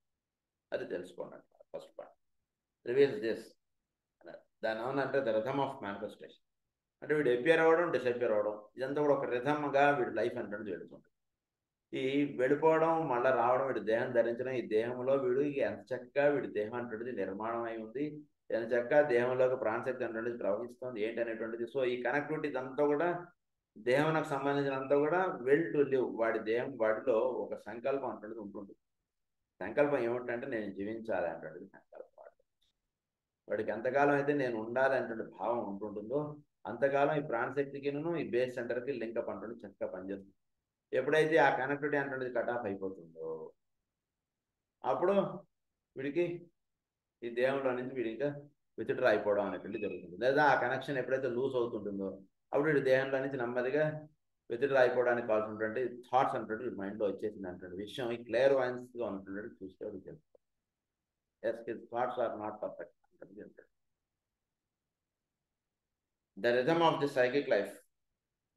అది తెలుసుకోండి ఫస్ట్ పాయింట్. రివీల్స్ దిస్ అన్నారు. దాని ఏమన్నంటే ద రిథమ్ ఆఫ్ మేనిఫెస్టేషన్ అంటే వీడు ఎపియర్ అవ్వడం డిసపియర్ అవ్వడం ఇదంతా కూడా ఒక రిథమ్గా వీడి లైఫ్ అంటే వెళుతుంది. ఈ వెళ్ళిపోవడం మళ్ళీ రావడం, వీడి దేహం ధరించడం, ఈ దేహంలో వీడు ఎంత చక్కగా వీడి దేహం అంటున్నది నిర్మాణం అయి ఉంది, ఎంత చక్కగా దేహంలోకి ప్రాణశక్తి అంటున్నది ప్రవహిస్తుంది ఏంటి అనేటువంటిది. సో ఈ కనెక్టివిటీ ఇదంతా కూడా దేహానికి సంబంధించినంతా కూడా వెల్ టు లివ్. వాడి దేహం వాడిలో ఒక సంకల్పం అంటున్నది ఉంటుంది. సంకల్పం ఏమిటంటే నేను జీవించాలి అంటున్నది సంకల్పం. వాడికి ఎంతకాలం అయితే నేను ఉండాలి అంటే భావం ఉంటుంటుందో అంతకాలం ఈ ప్రాణశక్తికిను ఈ బేస్ సెంటర్కి లింకప్ అంటుంది చక్కగా పనిచేస్తుంది. ఎప్పుడైతే ఆ కనెక్టివిటీ అంటున్నది కట్ ఆఫ్ అయిపోతుందో అప్పుడు వీడికి ఈ దేహంలో నుంచి వీడి ఇంకా విత్డ్రా అయిపోవడం అనేటువంటి జరుగుతుంది. లేదా ఆ కనెక్షన్ ఎప్పుడైతే లూజ్ అవుతుంటుందో అప్పుడు వీడి దేహంలో నుంచి నెమ్మదిగా విత్డ్రా అయిపోవడానికి కావాల్సినటువంటి థాట్స్ అంటే వీడి మైండ్లో వచ్చేసింది అంటే విషయం ఈ క్లియర్ వాయిన్స్గా ఉన్నటువంటి చూస్తే వీడికి తెలుస్తుంది. As his thoughts are not perfect అంటే చెప్తాడు. The rhythm of the psychic life.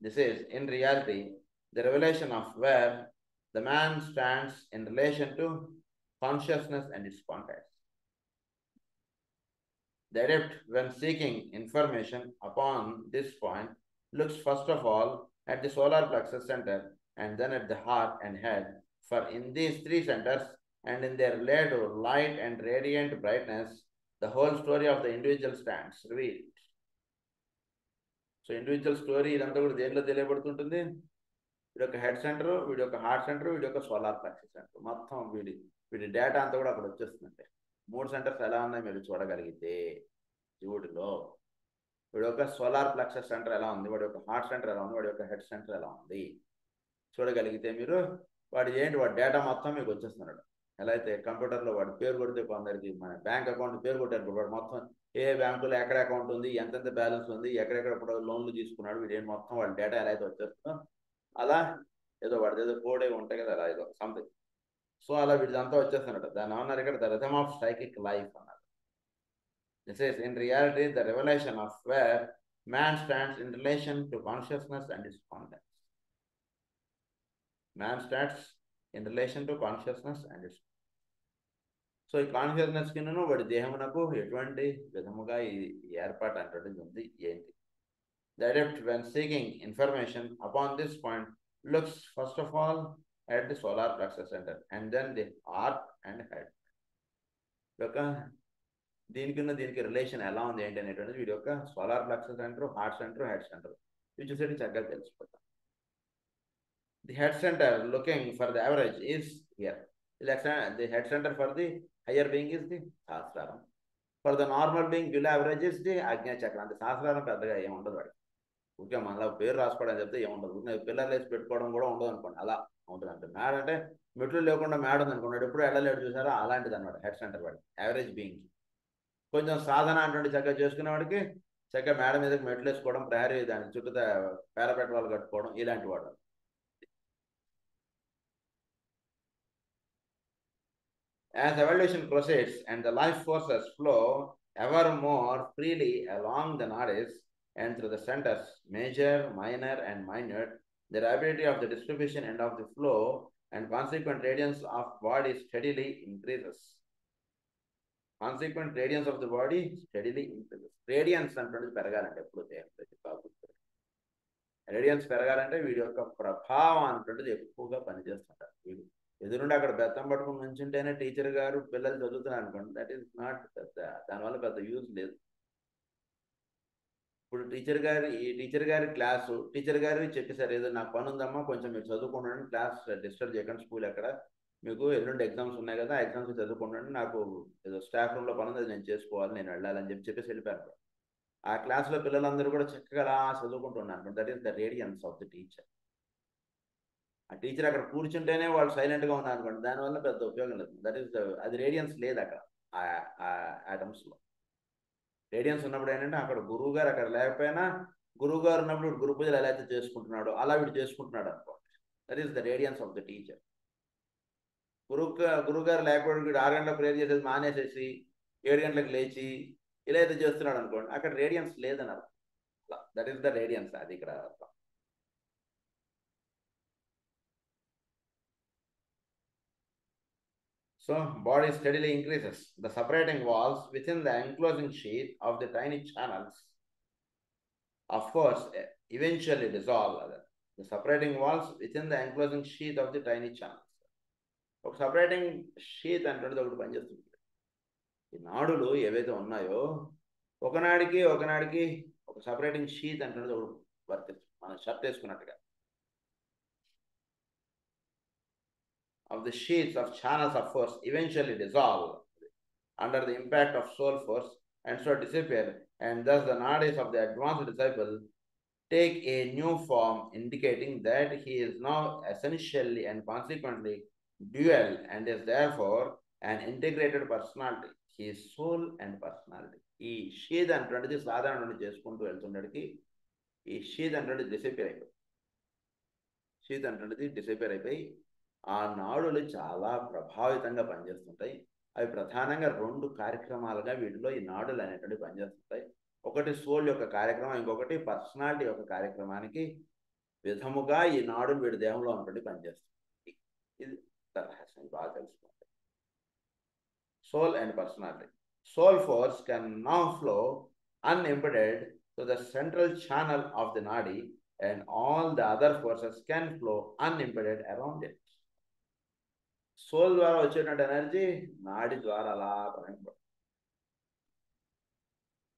This is, in reality, the revelation of where the man stands in relation to consciousness and its contacts. The adept, when seeking information upon this point, looks first of all at the solar plexus center and then at the heart and head. For in these three centers and in their related light and radiant brightness, the whole story of the individual stands revealed. So individual story ఇదంతా కూడా దేంట్లో తెలియబడుతుంటుంది. వీడి యొక్క head center, వీడి యొక్క heart center, వీడి యొక్క solar plexus centre, మొత్తం వీడి డేటా అంతా కూడా అక్కడ వచ్చేస్తుందంటే 3 సెంటర్స్ ఎలా ఉన్నాయి మీరు చూడగలిగితే జీవుడిలో వీడి యొక్క సోలార్ ప్లెక్సస్ సెంటర్ ఎలా ఉంది, వాడి యొక్క హార్ట్ సెంటర్ ఎలా ఉంది, వాడి యొక్క హెడ్ సెంటర్ ఎలా ఉంది చూడగలిగితే మీరు వాడి డేటా మొత్తం మీకు వచ్చేస్తున్నాడు. ఎలా అయితే కంప్యూటర్లో వాడి పేరు కొడితే కొందరికి మన బ్యాంక్ అకౌంట్ పేరు కొట్టారు, వాడు మొత్తం ఏ బ్యాంకులో ఎక్కడ అకౌంట్ ఉంది, ఎంతెంత బ్యాలెన్స్ ఉంది, ఎక్కడెక్కడ లోన్లు తీసుకున్నాడు, వీడు మొత్తం వాళ్ళ డేటా ఎలా అయితే వచ్చేస్తుందో అలా ఏదో వాడిది ఏదో కోడ్ ఉంటాయి కదా, అలా ఏదో సంథింగ్. సో అలా వీడిదంతా వచ్చేస్తున్నాడు. దాన్ని ఏమన్నారు ఇక్కడ the rhythm of psychic life అన్నారు. This is in reality the revolution of where man stands in relation to consciousness and its contacts. Man stands in relation to consciousness and its. So ఈ consciousness కిందను వాడి దేహమునకు ఎటువంటి విధముగా ఈ ఏర్పాటు అంటది ఉంది ఏంటి. The adept, when seeking information upon this point, looks first of all at the solar plexus center and then the heart and head. దీనికి రిలేషన్ ఎలా ఉంది ఏంటి అనేటువంటిది వీడి యొక్క solar plexus centre, heart center, head center ఇవి చూసేది చక్కగా తెలిసిపోతాం. The head center looking for the average is here. The head center for the higher being is the Sahasraram. For the normal being below average is the Ajna Chakra. అంత సహస్రారం పెద్దగా ఏముండదు వాడికి. ఊరికే మనలో పేరు రాసుకోవడం చెప్తే ఏముండదు, ఊరికే పిల్లలు వేసి పెట్టుకోవడం కూడా ఉండదు అనుకోండి, అలా ఉంటుంది. అంటే మేడ అంటే మెట్లు లేకుండా మేడ ఉంది అనుకున్నాడు, ఎప్పుడు వెళ్ళలేడు చూసారా, అలాంటిది అనమాట హెడ్ సెంటర్ వాడికి. యావరేజ్ బీయింగ్ కొంచెం సాధన అంటే చక్కగా చేసుకునే వాడికి చక్కగా మేడ మీదకి మెట్లు వేసుకోవడం, ప్రహరీ దాని చుట్టూ పేరపెట్ట వాళ్ళు కట్టుకోవడం ఇలాంటి వాడు. As evolution proceeds and the life forces flow ever more freely along the nadis and through the centers, major, minor, and minute, the rapidity of the distribution and of the flow and consequent radiance of body steadily increases. Consequent radiance of the body steadily increases. Radiance అంటున్నది పెరగాలంటే ఎప్పుడు radians పెరగాలంటే వీడి యొక్క ప్రభావం అంటున్నది ఎక్కువగా పనిచేస్తుంటారు. వీడు ఎదురుండి అక్కడ బెత్తం పట్టుకుని నుంచుంటేనే టీచర్ గారు పిల్లలు చదువుతున్నారు అనుకోండి, దట్ ఈస్ నాట్ పెద్ద, దానివల్ల పెద్ద యూజ్ లేదు. ఇప్పుడు టీచర్ గారి క్లాసు టీచర్ గారు చెప్పేసారు, ఏదో నాకు పని ఉందమ్మా కొంచెం మీరు చదువుకుంటాను, క్లాస్ డిస్టర్బ్ చేయకండి, స్కూల్ ఎక్కడ మీకు ఎల్లుండి ఎగ్జామ్స్ ఉన్నాయి కదా, ఎగ్జామ్స్ చదువుకుంటాను, నాకు ఏదో స్టాఫ్ రూమ్లో పని ఉంది, అది నేను చేసుకోవాలి, నేను వెళ్ళాలని చెప్పేసి వెళ్ళిపోయాను. ఆ క్లాస్లో పిల్లలందరూ కూడా చక్కగా అలా చదువుకుంటున్నారు. That is the radiance of the teacher. ఆ టీచర్ అక్కడ కూర్చుంటేనే వాళ్ళు సైలెంట్గా ఉన్నారు అనుకోండి, దానివల్ల పెద్ద ఉపయోగం లేదు. దట్ ఈస్ అది రేడియన్స్ లేదు అక్కడ ఆటమ్స్లో. రేడియన్స్ ఉన్నప్పుడు ఏంటంటే అక్కడ గురువు గారు అక్కడ లేకపోయినా, గురువు గారు ఉన్నప్పుడు గురు పూజలు ఎలా అయితే చేసుకుంటున్నాడో అలా వీడు చేసుకుంటున్నాడు అనుకోండి. That is the radiance of the teacher. గురువు గారు లేకపోతే వీడు 6 గంటలకు ప్రేయర్ చేసేది మానేసేసి 7 గంటలకు లేచి ఇలా అయితే చేస్తున్నాడు అనుకోండి, అక్కడ రేడియన్స్ లేదని అర్థం. దట్ ఈస్ ద రేడియన్స్, అది ఇక్కడ అర్థం. So, body steadily increases. The separating walls within the enclosing sheath of the tiny channels, of course, eventually dissolve. The separating walls within the enclosing sheath of the tiny channels. ఒక separating sheath అంటున్నది ఒకటి పనిచేస్తుంది. ఈ నాడులు ఏవైతే ఉన్నాయో ఒకనాడికి ఒక separating sheath అంటున్నది ఒకటి వర్తిస్తుంది. మనం shirt వేసుకున్నట్టుగా of the sheets of channels of force eventually dissolve under the impact of soul force and so disappear, and thus the nadis of the advanced disciple take a new form, indicating that he is now essentially and consequently dual and is therefore an integrated personality. He is soul and personality. ఈ షీద్ అంటున్నది సాధారణ చేసుకుంటూ వెళ్తున్నడికి ఈ షీద్ అంటున్నది డిసైపేర్ అయిపోయి ఆ నాడులు చాలా ప్రభావితంగా పనిచేస్తుంటాయి. అవి ప్రధానంగా 2 కార్యక్రమాలుగా వీటిలో ఈ నాడులు అనేటువంటి పనిచేస్తుంటాయి. ఒకటి సోల్ యొక్క కార్యక్రమం, ఇంకొకటి పర్సనాలిటీ యొక్క కార్యక్రమానికి విధముగా ఈ నాడులు వీడి దేహంలో ఉన్నటువంటి పనిచేస్తుంది. ఇది రహస్యం, బాగా తెలుసుకోండి. Soul and personality. Soul force can now flow unimpeded to the central channel of the nadi, and all the other forces can flow unimpeded around it. Soul ద్వారా వచ్చేటువంటి ఎనర్జీ నాడి ద్వారా అలా ప్రయాణపడుతుంది.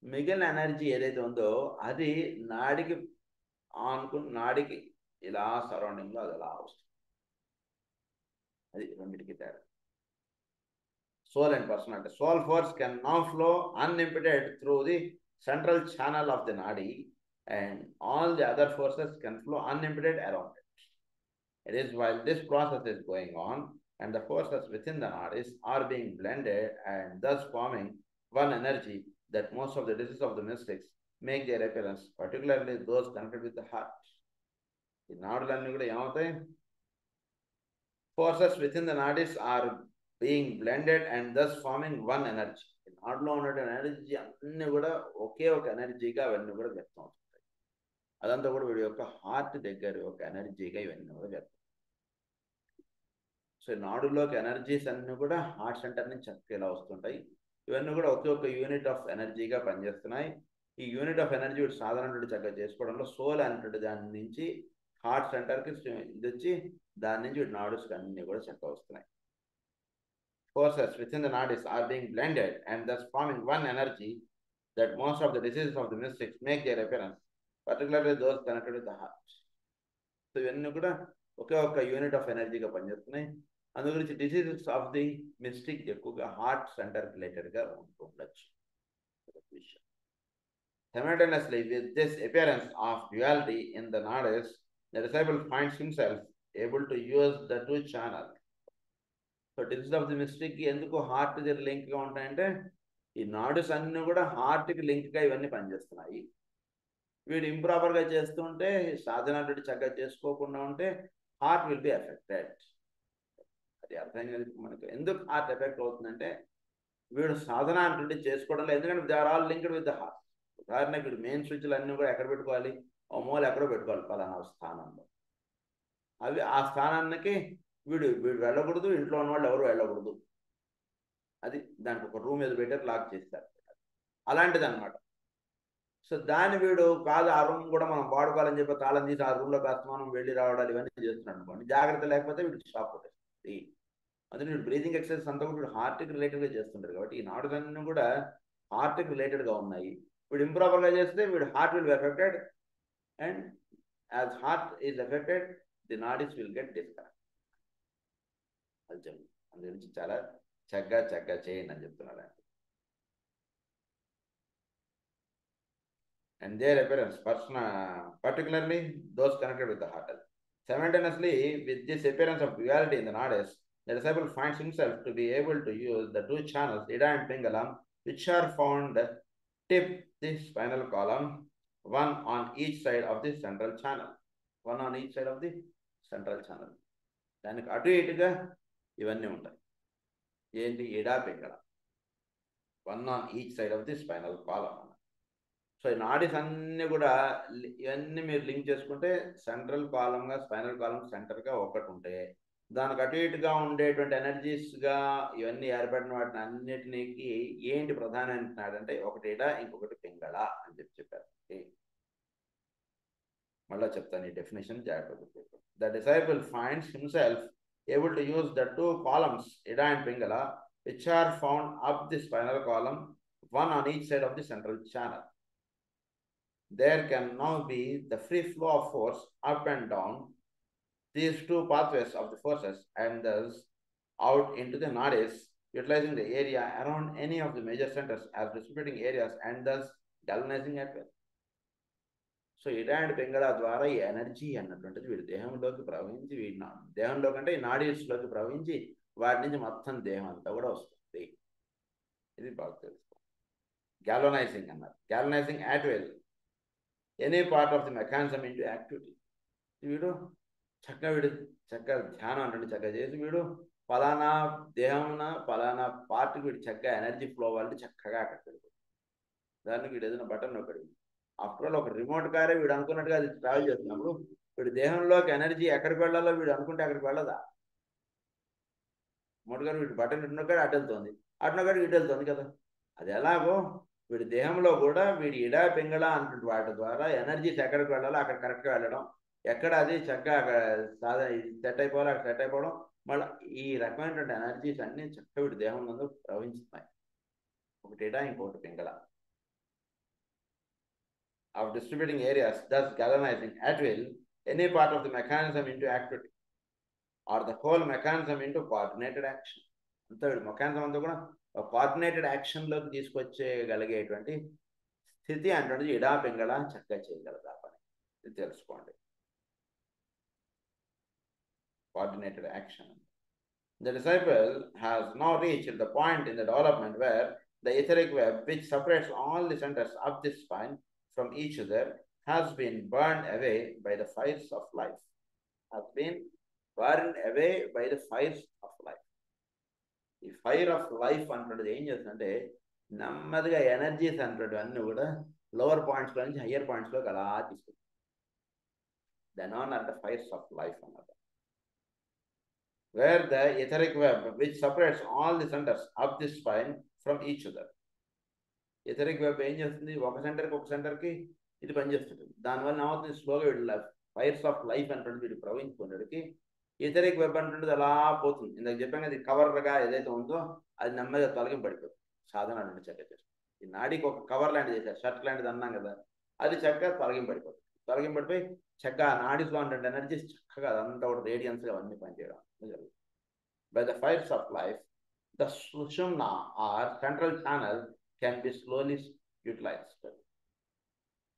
మిగిలిన ఎనర్జీ ఏదైతే ఉందో అది నాడికి ఇలా సరౌండింగ్లో అది అలా వస్తుంది. అది రెండింటికి తేడా. Soul and personality. Soul force can now flow unimpeded through the central channel of the nadi, and all the other forces can flow unimpeded around it. It is while this process is going on and the forces within the nadis are being blended and thus forming one energy that most of the diseases of the mystics make their appearance, particularly those connected with the heart. ఈ నాడులన్నీ కూడా ఏమవుతాయి? Forces within the nadis are being blended and thus forming one energy. ఈ నాడులో ఉన్న energy అన్నీ కూడా ఒకే ఒక ఎనర్జీగా అవన్నీ కూడా వ్యక్తం అవుతుంటాయి. అదంతా కూడా వీడి యొక్క హార్ట్ దగ్గర ఒక ఎనర్జీగా ఇవన్నీ కూడా వ్యక్తం. సో నాడుల్లోకి ఎనర్జీస్ అన్నీ కూడా హార్ట్ సెంటర్ నుంచి చక్కగా ఇలా వస్తుంటాయి. ఇవన్నీ కూడా ఒకే ఒక యూనిట్ ఆఫ్ ఎనర్జీగా పనిచేస్తున్నాయి. ఈ యూనిట్ ఆఫ్ ఎనర్జీ సాధారణ చక్కగా చేసుకోవడంలో సోల్ అనేటువంటి దాని నుంచి హార్ట్ సెంటర్కి ఇది వచ్చి దాని నుంచి నాడుస్కి అన్నీ కూడా చక్కగా వస్తున్నాయి. Forces within the nadis are being blended and thus forming one energy that most of the diseases of the mystics make their appearance, particularly those connected with the heart. So ఇవన్నీ కూడా ఒకే ఒక యూనిట్ ఆఫ్ ఎనర్జీగా పనిచేస్తున్నాయి. అందు గురించి diseases of the mystic ఎక్కువగా heart center రిలేటెడ్గా ఉండొచ్చు. Simultaneously with this appearance of duality in the nadis, the disciple finds himself able to use the 2 channels. So disease of the mystic ఎందుకు heart దగ్గర లింక్గా ఉంటాయంటే ఈ నాడుస్ అన్నీ కూడా హార్ట్కి లింక్గా ఇవన్నీ పనిచేస్తున్నాయి. వీడు ఇంప్రాపర్గా చేస్తుంటే సాధన చక్కగా చేసుకోకుండా ఉంటే హార్ట్ విల్ బి ఎఫెక్టెడ్. అది అర్థం కాదు మనకు. ఎందుకు హార్ట్ ఎఫెక్ట్ అవుతుందంటే వీడు సాధన అంటే చేసుకోవడం లేదు, ఎందుకంటే they are all linked with the heart. ఉదాహరణకి వీడు మెయిన్ స్విచ్లు అన్నీ కూడా ఎక్కడ పెట్టుకోవాలి, ఓ మూల ఎక్కడో పెట్టుకోవాలి పలానా స్థానంలో. అవి ఆ స్థానానికి వీడు వీడు వెళ్ళకూడదు, ఇంట్లో ఉన్న వాళ్ళు ఎవరు వెళ్ళకూడదు. అది దానికి ఒక రూమ్ ఏదో పెట్టారు, లాక్ చేస్తారు. అలాంటిది అనమాట. సో దాన్ని వీడు కాదు, ఆ రూమ్ కూడా మనం వాడుకోవాలని చెప్పి తాళం తీసి ఆ రూమ్లోకి అస్తమానం వెళ్ళి రావడాలు ఇవన్నీ చేస్తున్నాడు అనుకోండి, జాగ్రత్త లేకపోతే వీడికి షాక్ కొట్టేస్తుంది. అందులో వీడు బ్రీతింగ్ ఎక్సర్సైజ్ అంతా కూడా వీడు హార్ట్కి రిలేటెడ్గా చేస్తుంటారు కాబట్టి ఈ నాడుస్ అన్నీ కూడా హార్ట్కి రిలేటెడ్గా ఉన్నాయి. వీడు ఇంప్రాపర్గా చేస్తే వీడు heart will be affected, and as heart is affected the nadis will get disconnect. అది చెప్పి అందు గురించి చాలా చక్కగా చేయండి అని చెప్తున్నాడు ఆయన. And their appearance, particularly those connected with the heart. Simultaneously, with this appearance of duality in the nadis, the disciple finds himself to be able to use the two channels, Ida and Pingala, which are found tip the spinal column, one on each side of the central channel. One on each side of the central channel. దానికి అటు ఇటుగా ఇవన్నీ ఉంటాయి. ఏంటి? Ida Pingala, one on each side of the spinal column. So ఈ నాడీస్ అన్నీ కూడా ఇవన్నీ మీరు లింక్ చేసుకుంటే సెంట్రల్ కాలంగా, స్పైనల్ కాలం సెంటర్గా ఒకటి ఉంటే, దానికి అటు ఇటుగా ఉండేటువంటి ఎనర్జీస్గా ఇవన్నీ ఏర్పడిన వాటిని అన్నిటికి ఏంటి ప్రధానం అంటున్నాడంటే, ఒకటి ఇడ, ఇంకొకటి పింగళ అని చెప్పారు. మళ్ళా చెప్తాను ఈ డెఫినేషన్ జాగ్రత్తగా. The disciple finds himself able to use the two columns Ida and Pingala which are found up the spinal column, one on each side of the central channel. There can now be the free flow of force up and down these two pathways of the forces, and thus out into the nadis, utilizing the area around any of the major centers as distributing areas and thus galvanizing at will. So ఇడా and Pingala ద్వారా ఈ energy అన్నటువంటిది వీడి దేహంలోకి ప్రవహించి, వీడి దేహంలో కంటే ఈ నాడీస్లోకి ప్రవహించి వాటి నుంచి మొత్తం దేహం అంతా కూడా వస్తుంది. ఇది బాగా తెలుసుకో. గ్యాల్వనైజింగ్ అన్నారు. గ్యాల్వనైజింగ్ at will any part of the mechanism into activity. వీడు చక్కగా ధ్యానం అంటే చక్కగా చేసి వీడు ఫలానా దేహంన ఫలానా పార్ట్కి వీడు చక్కగా ఎనర్జీ ఫ్లో వాళ్ళు చక్కగా అక్కడ పెడుతుంది. దానికి వీడు ఏదైనా బటన్ నొక్కడి, ఆఫ్టర్ ఆల్ ఒక రిమోట్ కారే వీడు అనుకున్నట్టుగా అది ట్రావెల్ చేస్తున్నప్పుడు వీడు దేహంలోకి ఎనర్జీ ఎక్కడికి వెళ్ళాలో వీడు అనుకుంటే అక్కడికి వెళ్ళదా? రిమోట్ గారు వీడు బటన్ ఇటునొక్కడు అటు వెళ్తుంది, అటునొక్కడు ఇటు వెళ్తుంది కదా. అది ఎలాగో వీడి దేహంలో కూడా వీడి ఇడా పింగళ అంటుంటే వాటి ద్వారా ఎనర్జీస్ ఎక్కడికి వెళ్ళాలో అక్కడ కరెక్ట్గా వెళ్ళడం, ఎక్కడ అది చక్కగా అక్కడ సెట్ అయిపోవాలో అక్కడ సెట్ అయిపోవడం, మళ్ళీ ఈ రకమైనటువంటి ఎనర్జీస్ అన్నీ చక్కగా వీడి దేహం నందు ప్రవహిస్తున్నాయి. ఒకటి ఇడా, ఇంకొకటి Pingala. Of distributing areas, thus galvanizing at will any part of the mechanism into activity or the whole mechanism into coordinated action. అంతా వీడు మెకానిజం అంతా కూడా కోఆర్డినేటెడ్ యాక్షన్లోకి తీసుకొచ్చేయగలిగేటువంటి స్థితి అంటే ఇడా పింగళ చక్కగా చేయగలదా పని. ఇది తెలుసుకోండి. Coordinated action. The disciple has now reached the point in the development where the etheric web, which separates all the centers of the spine from each other, has been burned away by the fires of life. Has been burned away by the fires of life. ఈ fire of life అంటున్నది ఏం చేస్తుందంటే నెమ్మదిగా energies అంటున్నది అన్నీ కూడా lower పాయింట్స్లో నుంచి higher పాయింట్స్లోకి అలా తీసుకుంటుంది. Then on are the fires of life అన్నమాట. Where the etheric web, which separates all the centers of the spine from each other. Etheric web ఏం చేస్తుంది, ఒక సెంటర్కి ఒక సెంటర్కి ఇది పనిచేస్తుంది. దానివల్ల ఏమవుతుంది, స్లోగా వీడి ఫైర్స్ ఆఫ్ లైఫ్ అంటుంది వీడు ప్రవహించుకునేటికి ఎథరిక్ వెబ్ అంటుంటుంది అలా పోతుంది. ఇందాక చెప్పాం కదా, కవర్గా ఏదైతే ఉందో అది నెమ్మదిగా తొలగింపు పడిపోతుంది. సాధన అంటే చక్కగా చేస్తుంది. ఈ నాడికి ఒక కవర్ లాంటిది చేశారు, షర్ట్ లాంటిది అన్నాం కదా, అది చక్కగా తొలగింపు పడిపోతుంది. తొలగింపు పడిపోయి చక్కగా నాడీస్లో ఉండే ఎనర్జీస్ చక్కగా అదంతా కూడా రేడియన్స్గా అవన్నీ పనిచేయడం జరుగుతుంది. By the fires of life, the sushumna or central channel can be slowly utilized.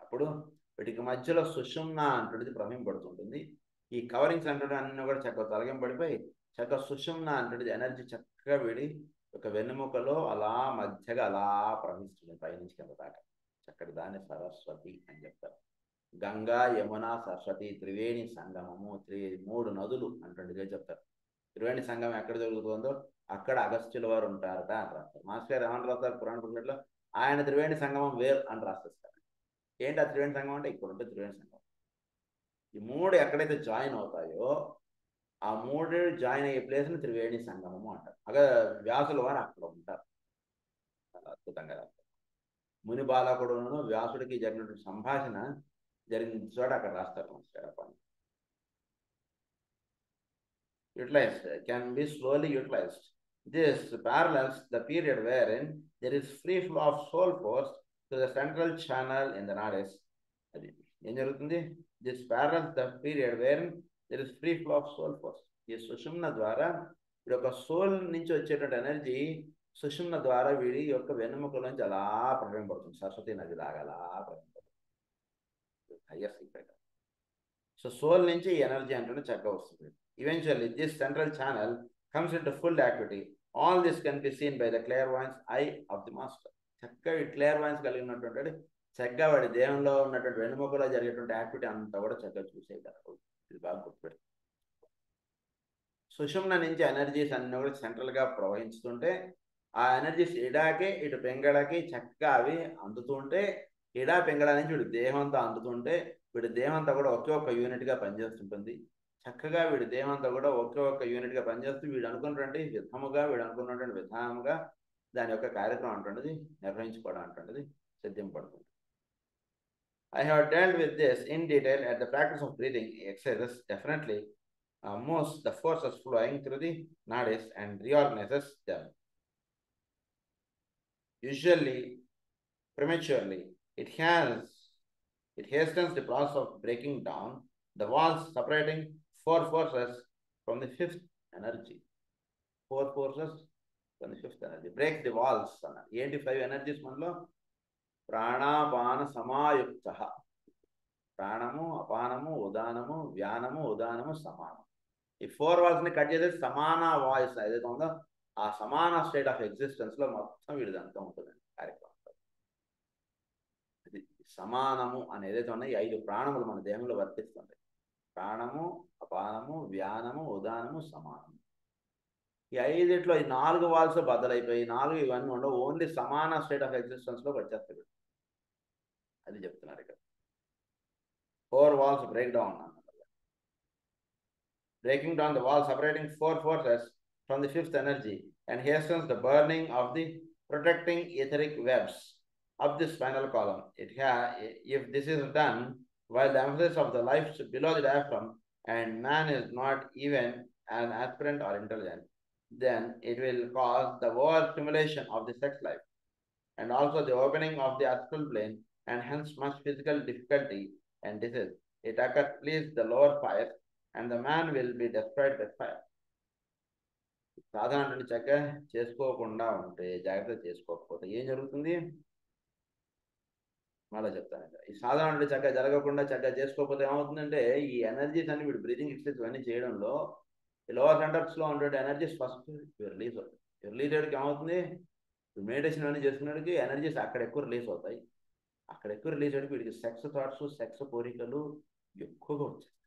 అప్పుడు వీటికి మధ్యలో సుషుమ్న అంటున్నది ప్రవహింపబడుతుంటుంది. ఈ కవరింగ్స్ అంటే అన్నీ కూడా చక్కగా తొలగింపబడిపోయి చక్కగా సుషుమ్న అంటున్నది ఎనర్జీ చక్కగా వీడి ఒక వెన్నెముకలో అలా మధ్యగా అలా ప్రవహిస్తుంది పైనుంచి కింద దాకా. చక్కటి దాన్ని సరస్వతి అని చెప్తారు. గంగా, యమున, సరస్వతి త్రివేణి సంగమము, మూడు నదులు అంటుండేదే చెప్తారు. త్రివేణి సంగమం ఎక్కడ జరుగుతుందో అక్కడ అగస్త్యుల వారు ఉంటారట అని రాస్తారు. మాస్టర్ గారు ఏమని రాస్తారు పురాణ పుస్తకంలో, ఆయన త్రివేణి సంగమం వేర్ అని రాసేస్తారు. ఏంటి ఆ త్రివేణి సంగమం అంటే ఇక్కడ ఉంటే త్రివేణి సంగమం. ఈ మూడు ఎక్కడైతే జాయిన్ అవుతాయో ఆ మూడు జాయిన్ అయ్యే ప్లేస్ని త్రివేణి సంగమము అంటారు. అక్కడ వ్యాసుల వారు అక్కడ ఉంటారు. చాలా అద్భుతంగా రాస్తారు. ముని బాలకుడును వ్యాసుడికి జరిగినటువంటి సంభాషణ జరిగిన చోట అక్కడ రాస్తారు. Utilized can be slowly utilized. This parallels the period wherein there is free flow of soul force to the central channel in the nadis. అది ఏం జరుగుతుంది? This parallels the period wherein there is free flow of soul force. ఈ సుషుమ్న ద్వారా వీడి యొక్క soul నుంచి వచ్చేటువంటి ఎనర్జీ సుషుమ్న ద్వారా వీడి యొక్క వెన్నెముక నుంచి అలా ప్రవహింపడుతుంది. సరస్వతి నది లాగా అలా ప్రవహింపడుతుంది. Higher secret. సో సోల్ నుంచి ఈ ఎనర్జీ అంటే చక్కగా వస్తుంది. Eventually, this central channel comes into full activity. All this can be seen by the clairvoyance eye of the master. చక్కగా ఈ క్లేర్వాయిన్స్ కలిగినటువంటి చక్కగా వాడి దేహంలో ఉన్నటువంటి వెనుముకలో జరిగేటువంటి యాక్టివిటీ అంతా కూడా చక్కగా చూసేయగలరు. ఇది బాగా గుర్తుపెట్టు. సుషుమ్న నుంచి ఎనర్జీస్ అన్నీ కూడా సెంట్రల్గా ప్రవహిస్తుంటే ఆ ఎనర్జీస్ ఇడాకి ఇటు పెంగళకి చక్కగా అవి అందుతుంటే ఇడా పెంగళ నుంచి వీడి దేహంతో అందుతుంటే వీడి దేహంతా కూడా ఒకే ఒక్క యూనిట్గా పనిచేస్తుంటుంది. చక్కగా వీడి దేహంతో కూడా ఒకే ఒక్క యూనిట్గా పనిచేస్తూ వీడు అనుకున్నటువంటి విధానముగా దాని యొక్క కార్యక్రమం అంటున్నది నిర్వహించుకోవడం అంటున్నది సిద్ధింపడుతుంది. I have dealt with this in detail at the practice of breathing exercises. Definitely moves the forces flowing through the nadis and reorganizes them. Usually, prematurely, it hastens the process of breaking down the walls separating 4 forces from the 5th energy. 4 forces from the 5th energy. Break the walls. 85 energies మనలో ప్రాణాపాన సమాయుక్త. ప్రాణము, అపానము, ఉదానము, వ్యానము, ఉదానము, సమానం. ఈ 4 వాల్స్ని cut చేసేది సమాన voice ఏదైతే ఉందో ఆ సమాన స్టేట్ ఆఫ్ ఎగ్జిస్టెన్స్లో మొత్తం వీడిదంతా ఉంటుంది కార్యక్రమం. ఇది సమానము అని ఏదైతే ఉన్నాయి 5 ప్రాణములు మన దేహంలో వర్తిస్తుంటాయి. ప్రాణము, అపానము, వ్యానము, ఉదానము, సమానము. ఈ 5 ఈ 4 వాల్స్ బద్దలైపోయి 4 ఇవన్నీ ఉండవు. ఓన్లీ సమాన స్టేట్ ఆఫ్ ఎగ్జిస్టెన్స్లో వచ్చేస్తాడు. అది చెప్తున్నారు ఇక్కడ. 4 walls break down. Breaking down the wall separating 4 forces from the 5th energy and hastens the burning of the protecting etheric webs of the spinal column. If this is done while the emphasis of the life below the diaphragm and man is not even an aspirant or intelligent, then it will cause the overstimulation of the sex life and also the opening of the astral plane and hence much physical difficulty and disease. It occurs please the lower fire and the man will be destroyed by fire. సాధన చక్కగా చేసుకోకుండా ఉంటే, జాగ్రత్త చేసుకోకపోతే ఏం జరుగుతుంది మళ్ళీ చెప్తాను. ఈ సాధన చక్కగా జరగకుండా చక్కగా చేసుకోకపోతే ఏమవుతుందంటే ఈ ఎనర్జీస్ అన్ని వీడు బ్రీతింగ్ ఎక్సర్సైజ్ అన్నీ చేయడంలో ఈ లోవర్ సెంటర్స్లో ఉండే ఎనర్జీస్ ఫస్ట్ రిలీజ్ అవుతాయి. రిలీజ్ అయ్యేకి ఏమవుతుంది, మెడిటేషన్ అన్నీ చేసుకునేటికి ఎనర్జీస్ అక్కడ ఎక్కువ రిలీజ్ అవుతాయి. అక్కడ ఎక్కువ రిలీజ్ అయ్యేకి వీడికి సెక్స్ థాట్స్, సెక్స్ కోరికలు ఎక్కువగా వచ్చేస్తాయి.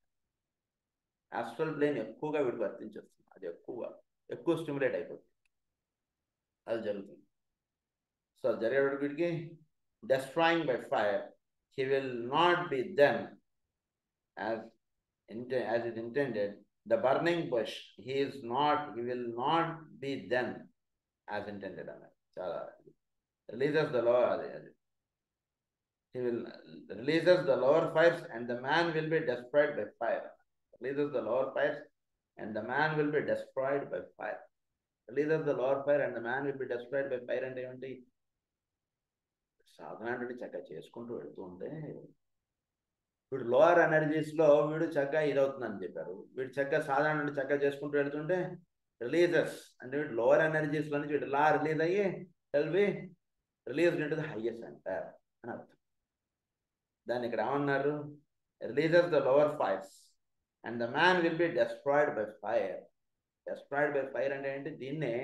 ఆస్ట్రల్ ప్లేన్ ఎక్కువగా వీడికి వర్తించేస్తుంది. అది ఎక్కువ స్టిమ్యులేట్ అయిపోతుంది. అది జరుగుతుంది. సో జరిగేటప్పుడు వీడికి destroying by fire, he will not be then as is intended. The burning bush, he will not be then as intended. Releases the lower, he will releases the lower fires and the man will be destroyed by fire. Releases the lower fires and the man will be destroyed by fire. Releases the lower fire and the man will be destroyed by fire. And ఏమంటే సాధన అంటే చక్కగా చేసుకుంటూ వెళుతూ ఉంటే వీడు lower ఎనర్జీస్లో వీడు చక్కగా ఇదవుతుందని చెప్పారు. వీడు చక్కగా సాధన అంటే చక్కగా చేసుకుంటూ వెళుతుంటే రిలీజెస్ అంటే వీడు లోవర్ ఎనర్జీస్లో నుంచి వీడు ఇలా రిలీజ్ అయ్యి be release into the highest centre అని అర్థం. దాన్ని ఇక్కడ ఏమన్నారు, releases the lower fires and the man will be destroyed by fire. Destroyed by fire అంటే ఏంటి, దీన్నే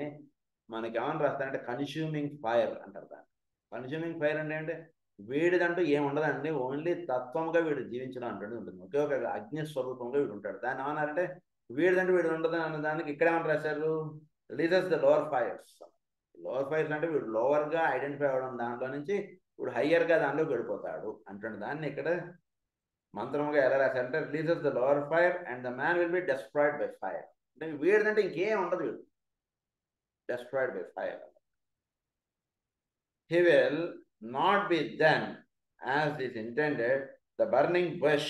మనకి ఏమని రాస్తారంటే కన్స్యూమింగ్ ఫైర్ అంటారు. దాన్ని కన్స్యూమింగ్ ఫైర్ అంటే వీడిదంటూ ఏమి ఉండదండి, ఓన్లీ తత్వంగా వీడు జీవించడం అంటూ ఉంటుంది. ఒకే ఒక అగ్ని స్వరూపంగా వీడు ఉంటాడు. దాన్ని ఏమన్నారంటే వీడిదంటూ వీడు ఉండదు అన్న దానికి ఇక్కడ ఏమని రాశారు, releases the lower fires. Lower fires అంటే వీడు లోవర్గా ఐడెంటిఫై అవ్వడం దాంట్లో నుంచి ఇప్పుడు హయ్యర్గా దాంట్లోకి వెళ్ళిపోతాడు అంటున్న దాన్ని ఇక్కడ మంత్రముగా ఎలా రాశారంటే releases the lower fire and the man will be destroyed by fire. అంటే వీడిదంటే ఇంకేం ఉండదు, వీడు destroyed by fire. He will not be then as is intended the burning bush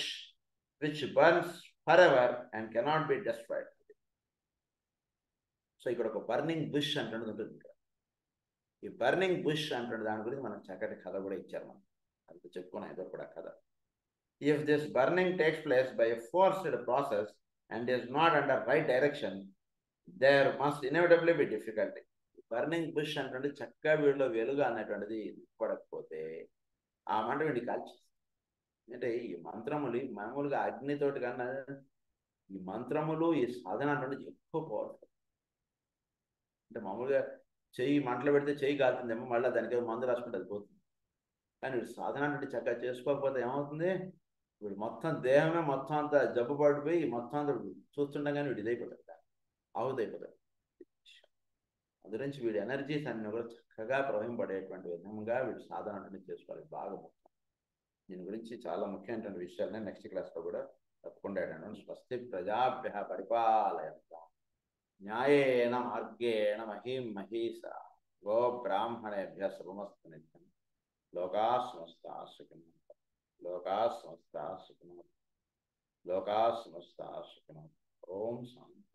which burns forever and cannot be destroyed. So ఇక్కడ ఒక burning bush అంటున్నది ఉంటుంది. ఈ burning bush అంటున్న దాని గురించి మనం చక్కటి కథ కూడా ఇచ్చారు. మనం అది చెప్పుకున్నాం ఏదో కూడా కథ. If this burning takes place by a forced process and is not under right direction, there must inevitably be difficulty. Burning bush అంటే చక్కగా వీడిలో వెలుగు అనేటువంటిది పడకపోతే ఆ మంట వీడికి కాల్చి, అంటే ఈ మంత్రములు మామూలుగా అగ్నితోటి కన్నా ఈ మంత్రములు ఈ సాధన అనేది ఎక్కువ పవర్ఫుల్. అంటే మామూలుగా చెయ్యి మంటలు పెడితే చెయ్యి కాలుతుందేమో, మళ్ళీ దానికి మందు రాసుకుంటే అది పోతుంది. కానీ వీడు సాధన అంటే చక్కగా చేసుకోకపోతే ఏమవుతుంది, వీడు మొత్తం దేహమే మొత్తం అంతా జబ్బు పడిపోయి మొత్తం అంతా చూస్తుండగానే వీడు ఇదైపోతాడు, ఆవుదైపోతాడు. అందురించి వీడి ఎనర్జీస్ అన్ని కూడా చక్కగా ప్రవహింపడేటువంటి విధంగా వీడు సాధన అనేది చేసుకోవాలి, బాగా ముఖ్యం. దీని గురించి చాలా ముఖ్యమైనటువంటి విషయాలనే నెక్స్ట్ క్లాస్లో కూడా తప్పకుండా. స్వస్తి ప్రజాభ్య పరిపాలయంతాం న్యాయేన మార్గేణ మహీం మహీషా గో బ్రాహ్మణేభ్య శుభమస్తు నిత్యం. లోకా సమస్తా సుఖినో లోకా సమస్తా సుఖినో లోకా సమస్తా సుఖినో. ఓం శాంతి.